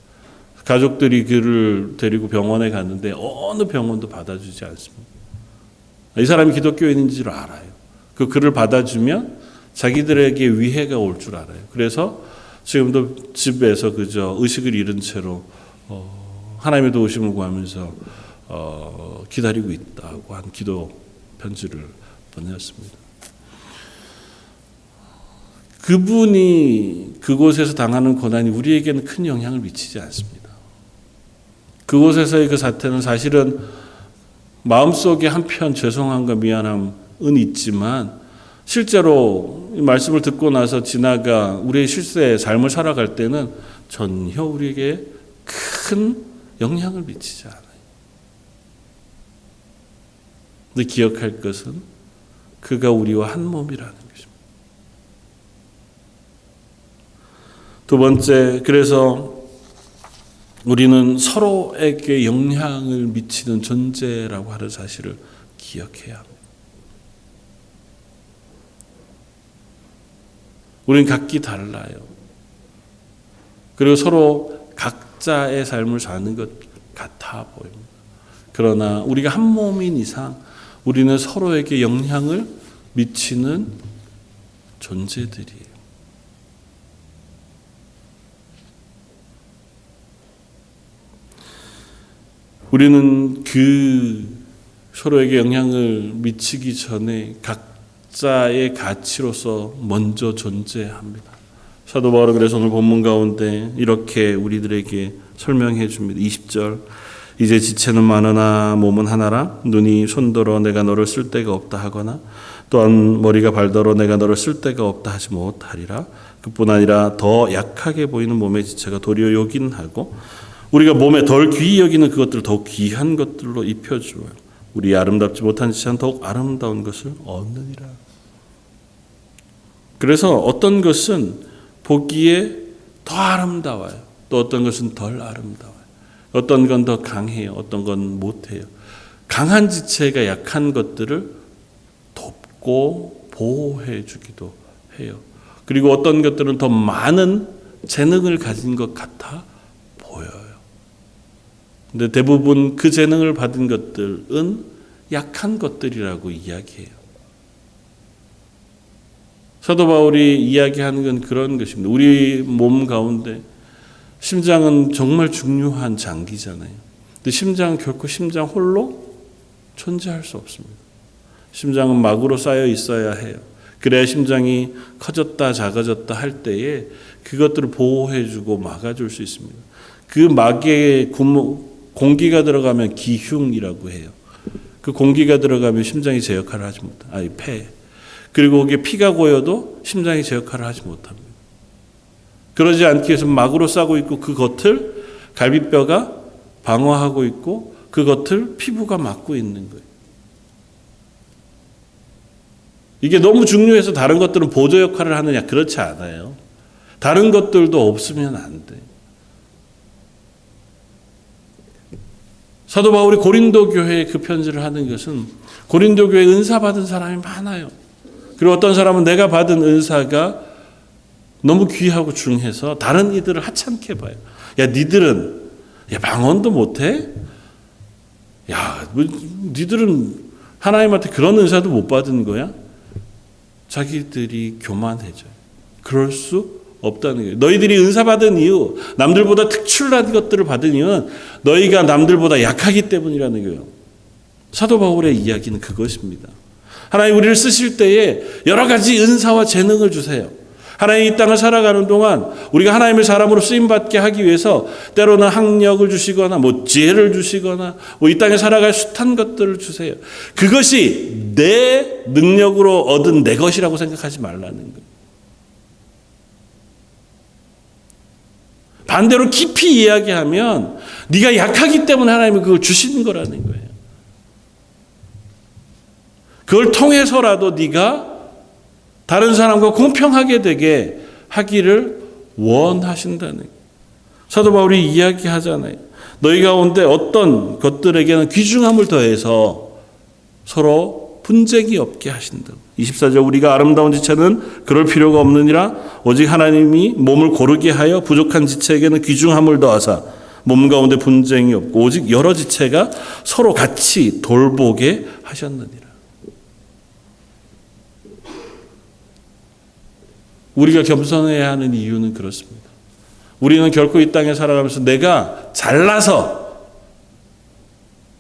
가족들이 그를 데리고 병원에 갔는데 어느 병원도 받아주지 않습니다. 이 사람이 기독교인인 줄 알아요. 그를 받아주면 자기들에게 위해가 올 줄 알아요. 그래서 지금도 집에서 그저 의식을 잃은 채로 하나님의 도우심을 구하면서 기다리고 있다고 한 기도 편지를 보냈습니다. 그분이 그곳에서 당하는 고난이 우리에게는 큰 영향을 미치지 않습니다. 그곳에서의 그 사태는 사실은 마음속에 한편 죄송함과 미안함은 있지만 실제로 이 말씀을 듣고 나서 지나가 우리의 실세의 삶을 살아갈 때는 전혀 우리에게 큰 영향을 미치지 않아요. 근데 기억할 것은 그가 우리와 한 몸이라는 것입니다. 두 번째, 그래서 우리는 서로에게 영향을 미치는 존재라고 하는 사실을 기억해야 합니다. 우리는 각기 달라요. 그리고 서로 각자의 삶을 사는 것 같아 보입니다. 그러나 우리가 한 몸인 이상 우리는 서로에게 영향을 미치는 존재들이에요. 우리는 그 서로에게 영향을 미치기 전에 각자의 가치로서 먼저 존재합니다. 사도 바울은 그래서 오늘 본문 가운데 이렇게 우리들에게 설명해 줍니다. 20절, 이제 지체는 많으나 몸은 하나라. 눈이 손더러 내가 너를 쓸 데가 없다 하거나 또한 머리가 발더러 내가 너를 쓸 데가 없다 하지 못하리라. 그뿐 아니라 더 약하게 보이는 몸의 지체가 도리어 요긴 하고 우리가 몸에 덜 귀히 여기는 그것들을 더욱 귀한 것들로 입혀주어요. 우리 아름답지 못한 지체는 더욱 아름다운 것을 얻느니라. 그래서 어떤 것은 보기에 더 아름다워요. 또 어떤 것은 덜 아름다워요. 어떤 건 더 강해요. 어떤 건 못해요. 강한 지체가 약한 것들을 돕고 보호해 주기도 해요. 그리고 어떤 것들은 더 많은 재능을 가진 것 같아 보여요. 근데 대부분 그 재능을 받은 것들은 약한 것들이라고 이야기해요. 사도 바울이 이야기하는 건 그런 것입니다. 우리 몸 가운데 심장은 정말 중요한 장기잖아요. 근데 심장은 결코 심장 홀로 존재할 수 없습니다. 심장은 막으로 쌓여 있어야 해요. 그래야 심장이 커졌다 작아졌다 할 때에 그것들을 보호해주고 막아줄 수 있습니다. 그 막에 공기가 들어가면 기흉이라고 해요. 그 공기가 들어가면 심장이 제 역할을 하지 못합니다. 폐. 그리고 거기에 피가 고여도 심장이 제 역할을 하지 못합니다. 그러지 않기 위해서 막으로 싸고 있고 그 겉을 갈비뼈가 방어하고 있고 그 겉을 피부가 막고 있는 거예요. 이게 너무 중요해서 다른 것들은 보조 역할을 하느냐? 그렇지 않아요. 다른 것들도 없으면 안 돼요. 사도 바울이 고린도 교회에 그 편지를 하는 것은 고린도 교회에 은사 받은 사람이 많아요. 그리고 어떤 사람은 내가 받은 은사가 너무 귀하고 중해서 다른 이들을 하찮게 봐요. 야, 니들은 방언도 못해? 야, 니들은 하나님한테 그런 은사도 못 받은 거야? 자기들이 교만해져요. 그럴 수 없다는 거예요. 너희들이 은사 받은 이유, 남들보다 특출난 것들을 받은 이유는 너희가 남들보다 약하기 때문이라는 거예요. 사도 바울의 이야기는 그것입니다. 하나님 우리를 쓰실 때에 여러 가지 은사와 재능을 주세요. 하나님 이 땅을 살아가는 동안 우리가 하나님의 사람으로 쓰임받게 하기 위해서 때로는 학력을 주시거나 지혜를 주시거나 이 땅에 살아갈 숱한 것들을 주세요. 그것이 내 능력으로 얻은 내 것이라고 생각하지 말라는 거예요. 반대로 깊이 이야기하면 네가 약하기 때문에 하나님이 그걸 주시는 거라는 거예요. 그걸 통해서라도 네가 다른 사람과 공평하게 되게 하기를 원하신다는 거예요. 사도 바울이 이야기하잖아요. 너희 가운데 어떤 것들에게는 귀중함을 더해서 서로 분쟁이 없게 하신다고. 24절 우리가 아름다운 지체는 그럴 필요가 없느니라 오직 하나님이 몸을 고르게 하여 부족한 지체에게는 귀중함을 더하사 몸 가운데 분쟁이 없고 오직 여러 지체가 서로 같이 돌보게 하셨느니라. 우리가 겸손해야 하는 이유는 그렇습니다. 우리는 결코 이 땅에 살아가면서 내가 잘나서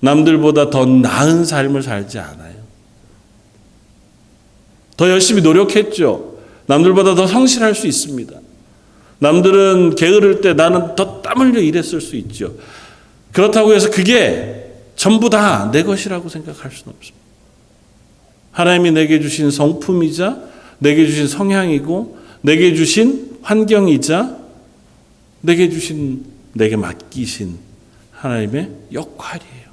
남들보다 더 나은 삶을 살지 않아요. 더 열심히 노력했죠. 남들보다 더 성실할 수 있습니다. 남들은 게으를 때 나는 더 땀 흘려 일했을 수 있죠. 그렇다고 해서 그게 전부 다 내 것이라고 생각할 수는 없습니다. 하나님이 내게 주신 성품이자 내게 주신 성향이고 내게 주신 환경이자 내게 맡기신 하나님의 역할이에요.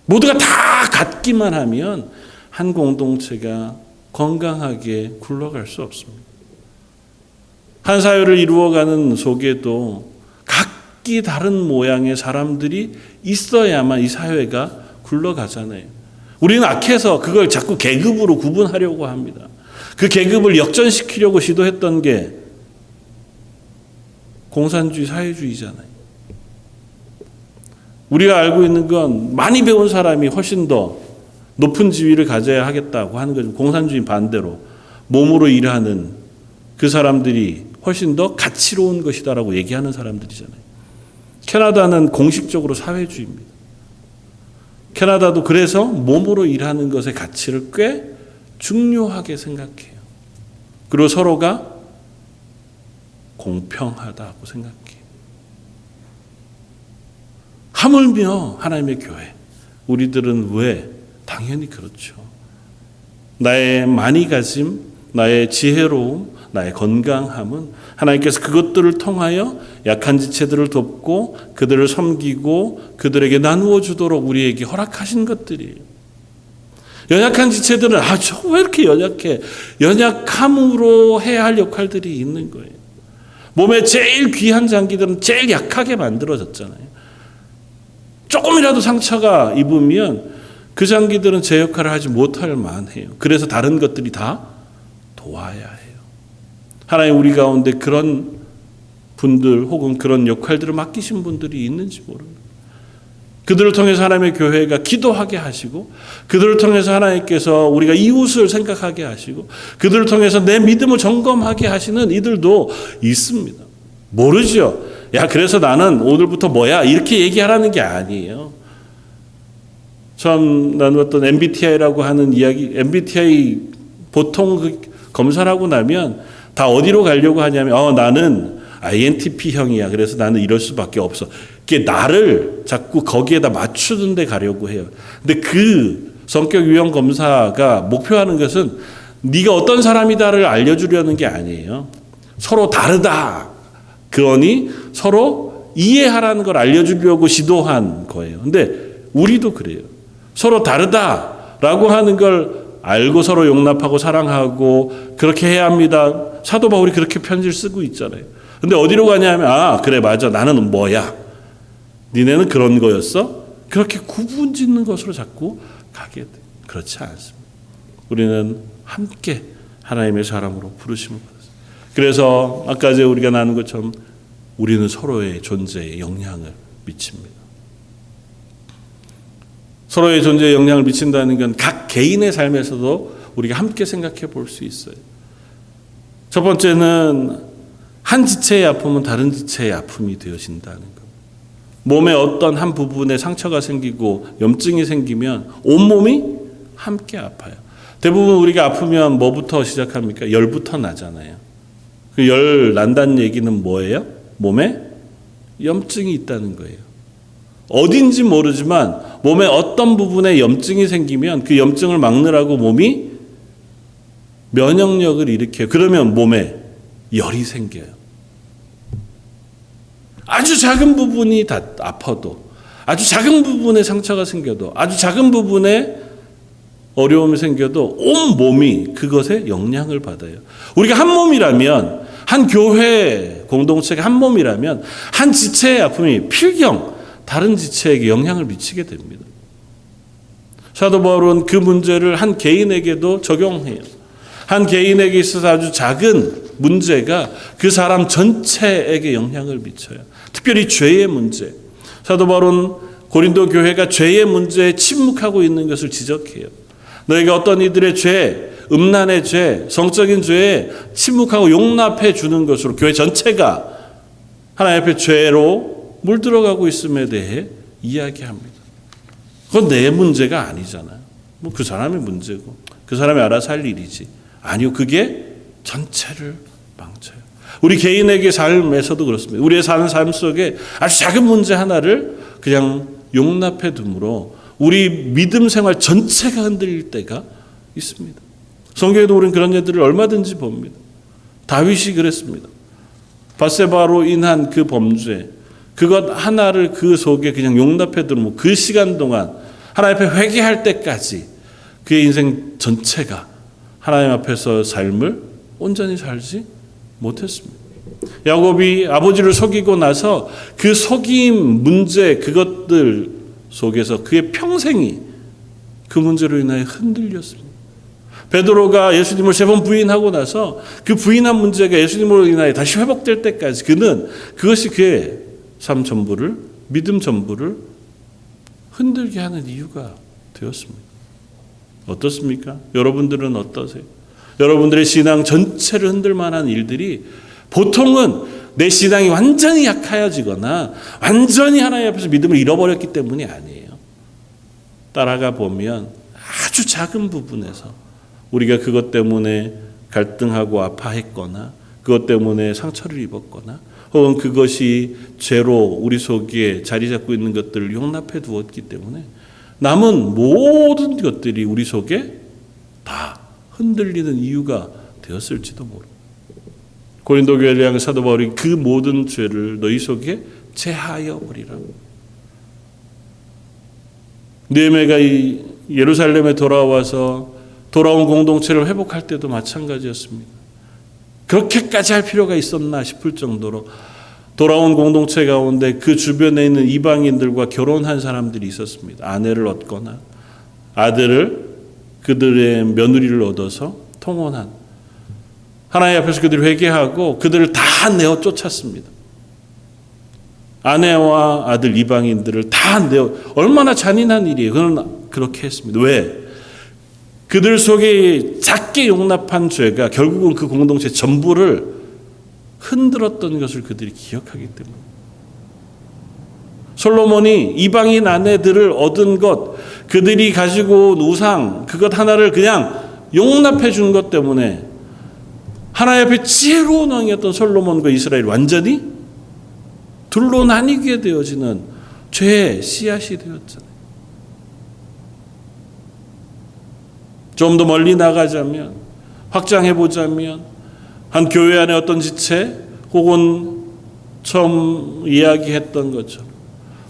모두가 다 같기만 하면 한 공동체가 건강하게 굴러갈 수 없습니다. 한 사회를 이루어가는 속에도 각기 다른 모양의 사람들이 있어야만 이 사회가 굴러가잖아요. 우리는 악해서 그걸 자꾸 계급으로 구분하려고 합니다. 그 계급을 역전시키려고 시도했던 게 공산주의 사회주의잖아요. 우리가 알고 있는 건 많이 배운 사람이 훨씬 더 높은 지위를 가져야 하겠다고 하는 거죠. 공산주의 반대로 몸으로 일하는 그 사람들이 훨씬 더 가치로운 것이다라고 얘기하는 사람들이잖아요. 캐나다는 공식적으로 사회주의입니다. 캐나다도 그래서 몸으로 일하는 것의 가치를 꽤 중요하게 생각해요. 그리고 서로가 공평하다고 생각해요. 하물며 하나님의 교회, 우리들은 왜? 당연히 그렇죠. 나의 많이 가짐, 나의 지혜로움, 나의 건강함은 하나님께서 그것들을 통하여 약한 지체들을 돕고 그들을 섬기고 그들에게 나누어 주도록 우리에게 허락하신 것들이에요. 연약한 지체들은 저 왜 이렇게 연약해? 연약함으로 해야 할 역할들이 있는 거예요. 몸에 제일 귀한 장기들은 제일 약하게 만들어졌잖아요. 조금이라도 상처가 입으면 그 장기들은 제 역할을 하지 못할 만해요. 그래서 다른 것들이 다 도와야 해요. 하나님 우리 가운데 그런 분들 혹은 그런 역할들을 맡기신 분들이 있는지 모릅니다. 그들을 통해서 하나님의 교회가 기도하게 하시고 그들을 통해서 하나님께서 우리가 이웃을 생각하게 하시고 그들을 통해서 내 믿음을 점검하게 하시는 이들도 있습니다. 모르죠. 야 그래서 나는 오늘부터 뭐야 이렇게 얘기하라는 게 아니에요. 처음 나누었던 MBTI라고 하는 이야기, MBTI 보통 그 검사를 하고 나면 다 어디로 가려고 하냐면 나는 INTP형이야. 그래서 나는 이럴 수밖에 없어. 그게 나를 자꾸 거기에다 맞추는 데 가려고 해요. 근데 그 성격 유형 검사가 목표하는 것은 네가 어떤 사람이다를 알려주려는 게 아니에요. 서로 다르다. 그러니 서로 이해하라는 걸 알려주려고 시도한 거예요. 근데 우리도 그래요. 서로 다르다라고 하는 걸 알고 서로 용납하고 사랑하고 그렇게 해야 합니다. 사도 바울이 그렇게 편지를 쓰고 있잖아요. 근데 어디로 가냐면 그래 맞아 나는 뭐야. 니네는 그런 거였어? 그렇게 구분 짓는 것으로 자꾸 가게 돼. 그렇지 않습니다. 우리는 함께 하나님의 사람으로 부르심을 받았어요. 그래서 아까 우리가 나눈 것처럼 우리는 서로의 존재에 영향을 미칩니다. 서로의 존재에 영향을 미친다는 건 각 개인의 삶에서도 우리가 함께 생각해 볼 수 있어요. 첫 번째는 한 지체의 아픔은 다른 지체의 아픔이 되어진다는 것. 몸에 어떤 한 부분에 상처가 생기고 염증이 생기면 온몸이 함께 아파요. 대부분 우리가 아프면 뭐부터 시작합니까? 열부터 나잖아요. 그 열 난다는 얘기는 뭐예요? 몸에 염증이 있다는 거예요. 어딘지 모르지만 몸에 어떤 부분에 염증이 생기면 그 염증을 막느라고 몸이 면역력을 일으켜요. 그러면 몸에 열이 생겨요. 아주 작은 부분이 다 아파도, 아주 작은 부분에 상처가 생겨도, 아주 작은 부분에 어려움이 생겨도 온 몸이 그것에 영향을 받아요. 우리가 한 몸이라면, 한 교회 공동체가 한 몸이라면 한 지체의 아픔이 필경 다른 지체에게 영향을 미치게 됩니다. 사도 바울은 그 문제를 한 개인에게도 적용해요. 한 개인에게 있어서 아주 작은 문제가 그 사람 전체에게 영향을 미쳐요. 특별히 죄의 문제. 사도 바울은 고린도 교회가 죄의 문제에 침묵하고 있는 것을 지적해요. 너희가 어떤 이들의 죄, 음란의 죄, 성적인 죄에 침묵하고 용납해 주는 것으로 교회 전체가 하나님 앞에 죄로 물들어가고 있음에 대해 이야기합니다. 그건 내 문제가 아니잖아요. 뭐 그 사람의 문제고 그 사람이 알아서 할 일이지. 아니요, 그게 전체를 망쳐요. 우리 개인에게 삶에서도 그렇습니다. 우리의 사는 삶 속에 아주 작은 문제 하나를 그냥 용납해 두므로 우리 믿음 생활 전체가 흔들릴 때가 있습니다. 성경에도 우리는 그런 예들을 얼마든지 봅니다. 다윗이 그랬습니다. 밧세바로 인한 그 범죄, 그것 하나를 그 속에 그냥 용납해 두면 그 시간 동안 하나님 앞에 회개할 때까지 그의 인생 전체가 하나님 앞에서 삶을 온전히 살지 못했습니다. 야곱이 아버지를 속이고 나서 그 속임 문제, 그것들 속에서 그의 평생이 그 문제로 인하여 흔들렸습니다. 베드로가 예수님을 3번 부인하고 나서 그 부인한 문제가 예수님으로 인하여 다시 회복될 때까지 그는 그것이 그의 삶 전부를, 믿음 전부를 흔들게 하는 이유가 되었습니다. 어떻습니까? 여러분들은 어떠세요? 여러분들의 신앙 전체를 흔들 만한 일들이 보통은 내 신앙이 완전히 약해지거나 완전히 하나님 앞에서 믿음을 잃어버렸기 때문이 아니에요. 따라가 보면 아주 작은 부분에서 우리가 그것 때문에 갈등하고 아파했거나 그것 때문에 상처를 입었거나 혹은 그것이 죄로 우리 속에 자리 잡고 있는 것들을 용납해 두었기 때문에 남은 모든 것들이 우리 속에 다 흔들리는 이유가 되었을지도 모릅니다. 고린도 교회를 향해 사도 바울이 그 모든 죄를 너희 속에 제하여 버리라고. 느헤미야가 예루살렘에 돌아와서 돌아온 공동체를 회복할 때도 마찬가지였습니다. 그렇게까지 할 필요가 있었나 싶을 정도로 돌아온 공동체 가운데 그 주변에 있는 이방인들과 결혼한 사람들이 있었습니다. 아내를 얻거나 아들을 그들의 며느리를 얻어서 통혼한, 하나님 앞에서 그들이 회개하고 그들을 다 내어 쫓았습니다. 아내와 아들 이방인들을 다 내어, 얼마나 잔인한 일이에요. 그는 그렇게 했습니다. 왜? 그들 속에 작게 용납한 죄가 결국은 그 공동체 전부를 흔들었던 것을 그들이 기억하기 때문에. 솔로몬이 이방인 아내들을 얻은 것, 그들이 가지고 온 우상, 그것 하나를 그냥 용납해 준 것 때문에 하나님 앞에 지혜로운 왕이었던 솔로몬과 이스라엘이 완전히 둘로 나뉘게 되어지는 죄의 씨앗이 되었잖아요. 좀 더 멀리 나가자면, 확장해 보자면 한 교회 안에 어떤 지체 혹은 처음 이야기했던 것처럼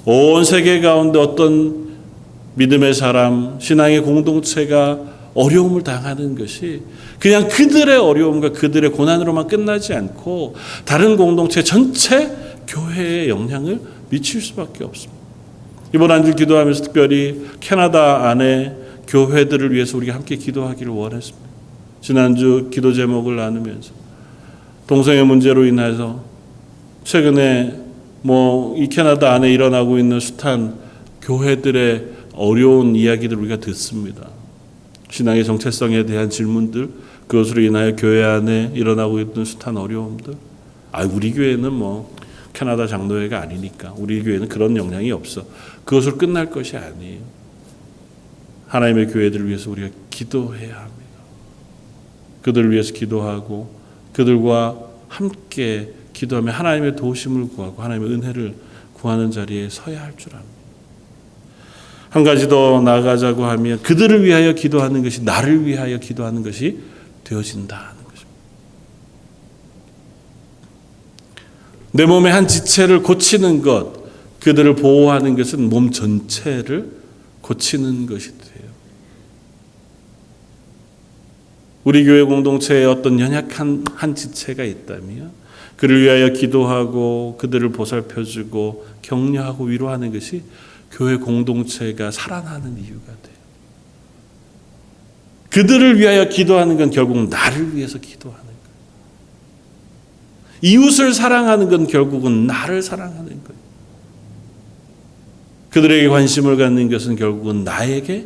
온 세계 가운데 어떤 믿음의 사람, 신앙의 공동체가 어려움을 당하는 것이 그냥 그들의 어려움과 그들의 고난으로만 끝나지 않고 다른 공동체 전체 교회에 영향을 미칠 수밖에 없습니다. 이번 한 주 기도하면서 특별히 캐나다 안에 교회들을 위해서 우리가 함께 기도하기를 원했습니다. 지난주 기도 제목을 나누면서 동성애 문제로 인해서 최근에 이 캐나다 안에 일어나고 있는 숱한 교회들의 어려운 이야기들을 우리가 듣습니다. 신앙의 정체성에 대한 질문들, 그것으로 인하여 교회 안에 일어나고 있는 숱한 어려움들. 우리 교회는 캐나다 장로회가 아니니까 우리 교회는 그런 영향이 없어. 그것으로 끝날 것이 아니에요. 하나님의 교회들을 위해서 우리가 기도해야 합니다. 그들을 위해서 기도하고 그들과 함께 기도하며 하나님의 도우심을 구하고 하나님의 은혜를 구하는 자리에 서야 할 줄 압니다. 한 가지 더 나아가자고 하면 그들을 위하여 기도하는 것이 나를 위하여 기도하는 것이 되어진다는 것입니다. 내 몸의 한 지체를 고치는 것, 그들을 보호하는 것은 몸 전체를 고치는 것이 돼요. 우리 교회 공동체에 어떤 연약한 한 지체가 있다면 그를 위하여 기도하고 그들을 보살펴주고 격려하고 위로하는 것이 교회 공동체가 살아나는 이유가 돼요. 그들을 위하여 기도하는 건 결국 나를 위해서 기도하는 거예요. 이웃을 사랑하는 건 결국은 나를 사랑하는 거예요. 그들에게 관심을 갖는 것은 결국은 나에게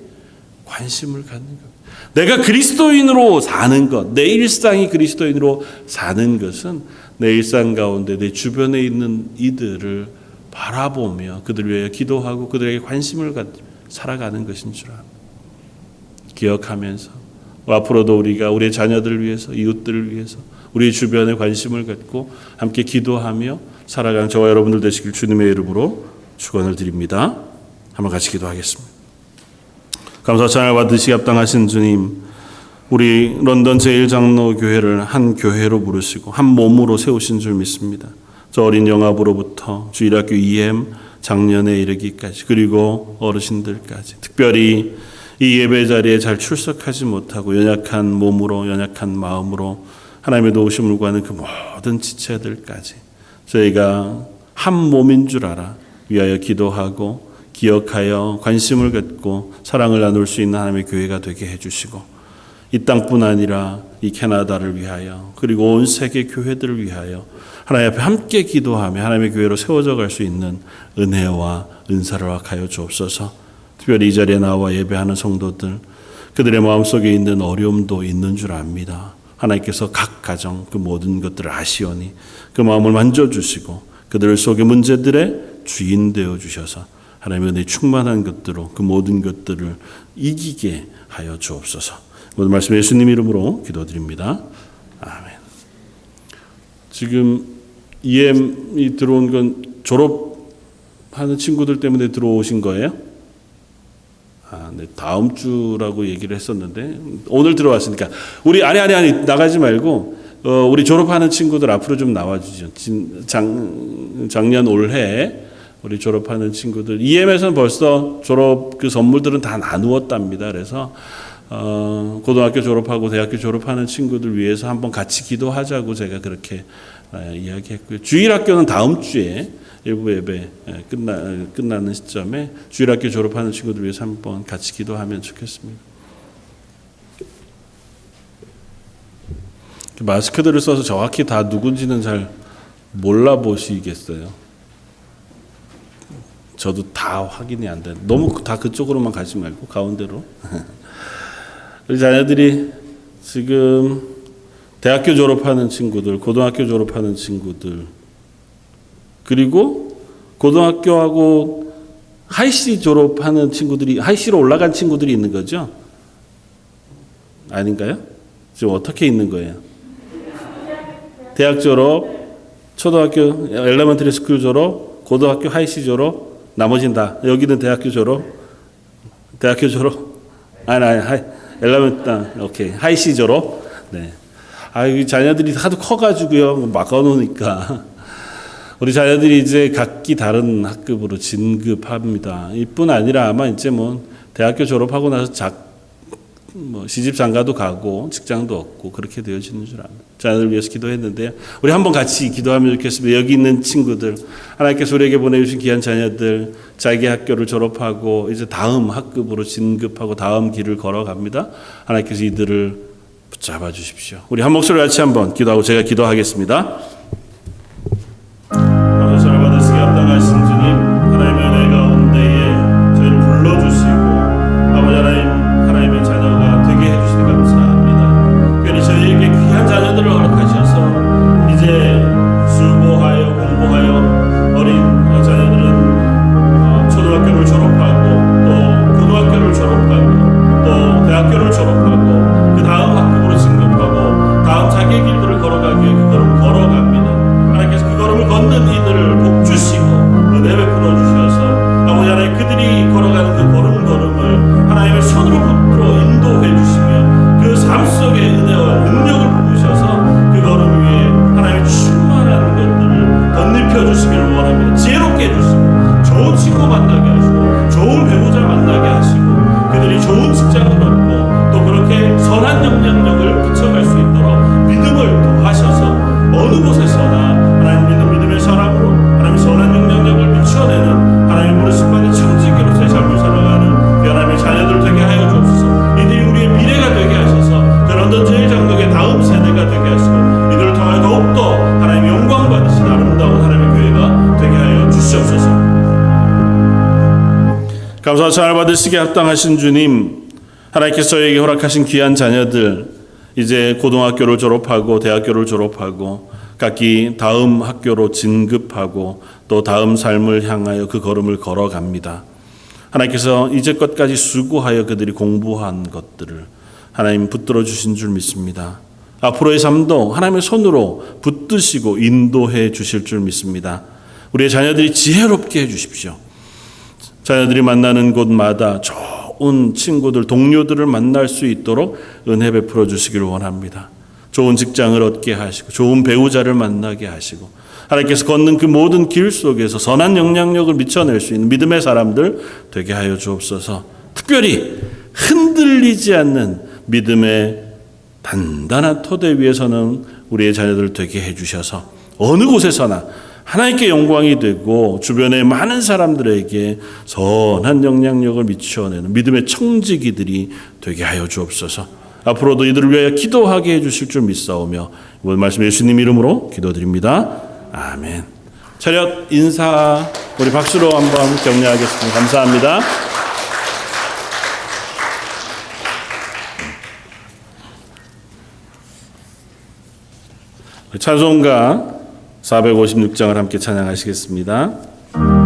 관심을 갖는 거예요. 내가 그리스도인으로 사는 것, 내 일상이 그리스도인으로 사는 것은 내 일상 가운데 내 주변에 있는 이들을 바라보며 그들을 위해 기도하고 그들에게 관심을 갖고 살아가는 것인 줄 압니다. 기억하면서 앞으로도 우리가 우리의 자녀들을 위해서, 이웃들을 위해서 우리의 주변에 관심을 갖고 함께 기도하며 살아가는 저와 여러분들 되시길 주님의 이름으로 축원을 드립니다. 한번 같이 기도하겠습니다. 감사 찬양을 받으시기 합당하신 주님, 우리 런던 제1장로교회를 한 교회로 부르시고 한 몸으로 세우신 줄 믿습니다. 저 어린 영아부로부터 주일학교 EM 작년에 이르기까지 그리고 어르신들까지 특별히 이 예배 자리에 잘 출석하지 못하고 연약한 몸으로 연약한 마음으로 하나님의 도우심을 구하는 그 모든 지체들까지 저희가 한 몸인 줄 알아 위하여 기도하고 기억하여 관심을 갖고 사랑을 나눌 수 있는 하나님의 교회가 되게 해주시고 이 땅뿐 아니라 이 캐나다를 위하여 그리고 온 세계 교회들을 위하여 하나님 앞에 함께 기도하며 하나님의 교회로 세워져 갈 수 있는 은혜와 은사를 허락하여 주옵소서. 특별히 이 자리에 나와 예배하는 성도들 그들의 마음속에 있는 어려움도 있는 줄 압니다. 하나님께서 각 가정 그 모든 것들을 아시오니 그 마음을 만져주시고 그들 속의 문제들의 주인 되어 주셔서 하나님의 은혜 충만한 것들로 그 모든 것들을 이기게 하여 주옵소서. 모든 말씀 예수님 이름으로 기도드립니다. 아멘. 지금 EM이 들어온 건 졸업하는 친구들 때문에 들어오신 거예요? 네, 다음 주라고 얘기를 했었는데 오늘 들어왔으니까 우리 아니 나가지 말고 우리 졸업하는 친구들 앞으로 좀 나와주죠. 작년 올해 우리 졸업하는 친구들 EM에서는 벌써 졸업 그 선물들은 다 나누었답니다. 그래서 고등학교 졸업하고 대학교 졸업하는 친구들 위해서 한번 같이 기도하자고 제가 그렇게 이야기했고요. 주일학교는 다음 주에 일부 예배 끝나는 시점에 주일학교 졸업하는 친구들 위해서 한번 같이 기도하면 좋겠습니다. 마스크들을 써서 정확히 다 누군지는 잘 몰라보시겠어요. 저도 다 확인이 안 돼. 너무 다 그쪽으로만 가지 말고 가운데로. 우리 자녀들이 지금 대학교 졸업하는 친구들, 고등학교 졸업하는 친구들, 그리고 고등학교하고 하이씨 졸업하는 친구들이, 하이씨로 올라간 친구들이 있는 거죠? 아닌가요? 지금 어떻게 있는 거예요? 대학 졸업, 초등학교, 엘레먼터리 스쿨 졸업, 고등학교 하이씨 졸업, 나머지는 다. 여기는 대학교 졸업, 오케이. 하이씨 졸업. 네. 이 자녀들이 하도 커가지고요. 막아놓으니까. 우리 자녀들이 이제 각기 다른 학급으로 진급합니다. 이뿐 아니라 아마 이제 대학교 졸업하고 나서 시집 장가도 가고 직장도 얻고 그렇게 되어지는 줄 압니다. 자녀들 위해서 기도했는데요. 우리 한번 같이 기도하면 좋겠습니다. 여기 있는 친구들, 하나님께서 우리에게 보내주신 귀한 자녀들, 자기 학교를 졸업하고 이제 다음 학급으로 진급하고 다음 길을 걸어갑니다. 하나님께서 이들을 붙잡아 주십시오. 우리 한 목소리 같이 한번 기도하고 제가 기도하겠습니다. 감사를 받으시기 합당하신 주님, 하나님의 은혜 가운데에 저희를 불러주시고 아버지 하나님의 자녀가 되게 해주시니 감사합니다. 특별히 저희에게 귀한 자녀들을 허락하셔서 이제 수고하여 공부하여 어린 자녀들은 초등학교를 졸업하고 또 고등학교를 졸업하고 상을 받으시기에 합당하신 주님, 하나님께서 저에게 허락하신 귀한 자녀들 이제 고등학교를 졸업하고 대학교를 졸업하고 각기 다음 학교로 진급하고 또 다음 삶을 향하여 그 걸음을 걸어갑니다. 하나님께서 이제껏까지 수고하여 그들이 공부한 것들을 하나님 붙들어 주신 줄 믿습니다. 앞으로의 삶도 하나님의 손으로 붙드시고 인도해 주실 줄 믿습니다. 우리의 자녀들이 지혜롭게 해 주십시오. 자녀들이 만나는 곳마다 좋은 친구들, 동료들을 만날 수 있도록 은혜 베풀어 주시기를 원합니다. 좋은 직장을 얻게 하시고 좋은 배우자를 만나게 하시고 하나님께서 걷는 그 모든 길 속에서 선한 영향력을 미쳐낼 수 있는 믿음의 사람들 되게 하여 주옵소서. 특별히 흔들리지 않는 믿음의 단단한 토대 위에서는 우리의 자녀들 되게 해주셔서 어느 곳에서나 하나님께 영광이 되고 주변의 많은 사람들에게 선한 영향력을 미쳐내는 믿음의 청지기들이 되게 하여 주옵소서. 앞으로도 이들을 위하여 기도하게 해주실 줄 믿사오며 이번 말씀 예수님 이름으로 기도드립니다. 아멘. 차렷 인사 우리 박수로 한번 격려하겠습니다. 감사합니다. 찬송가 456장을 함께 찬양하시겠습니다.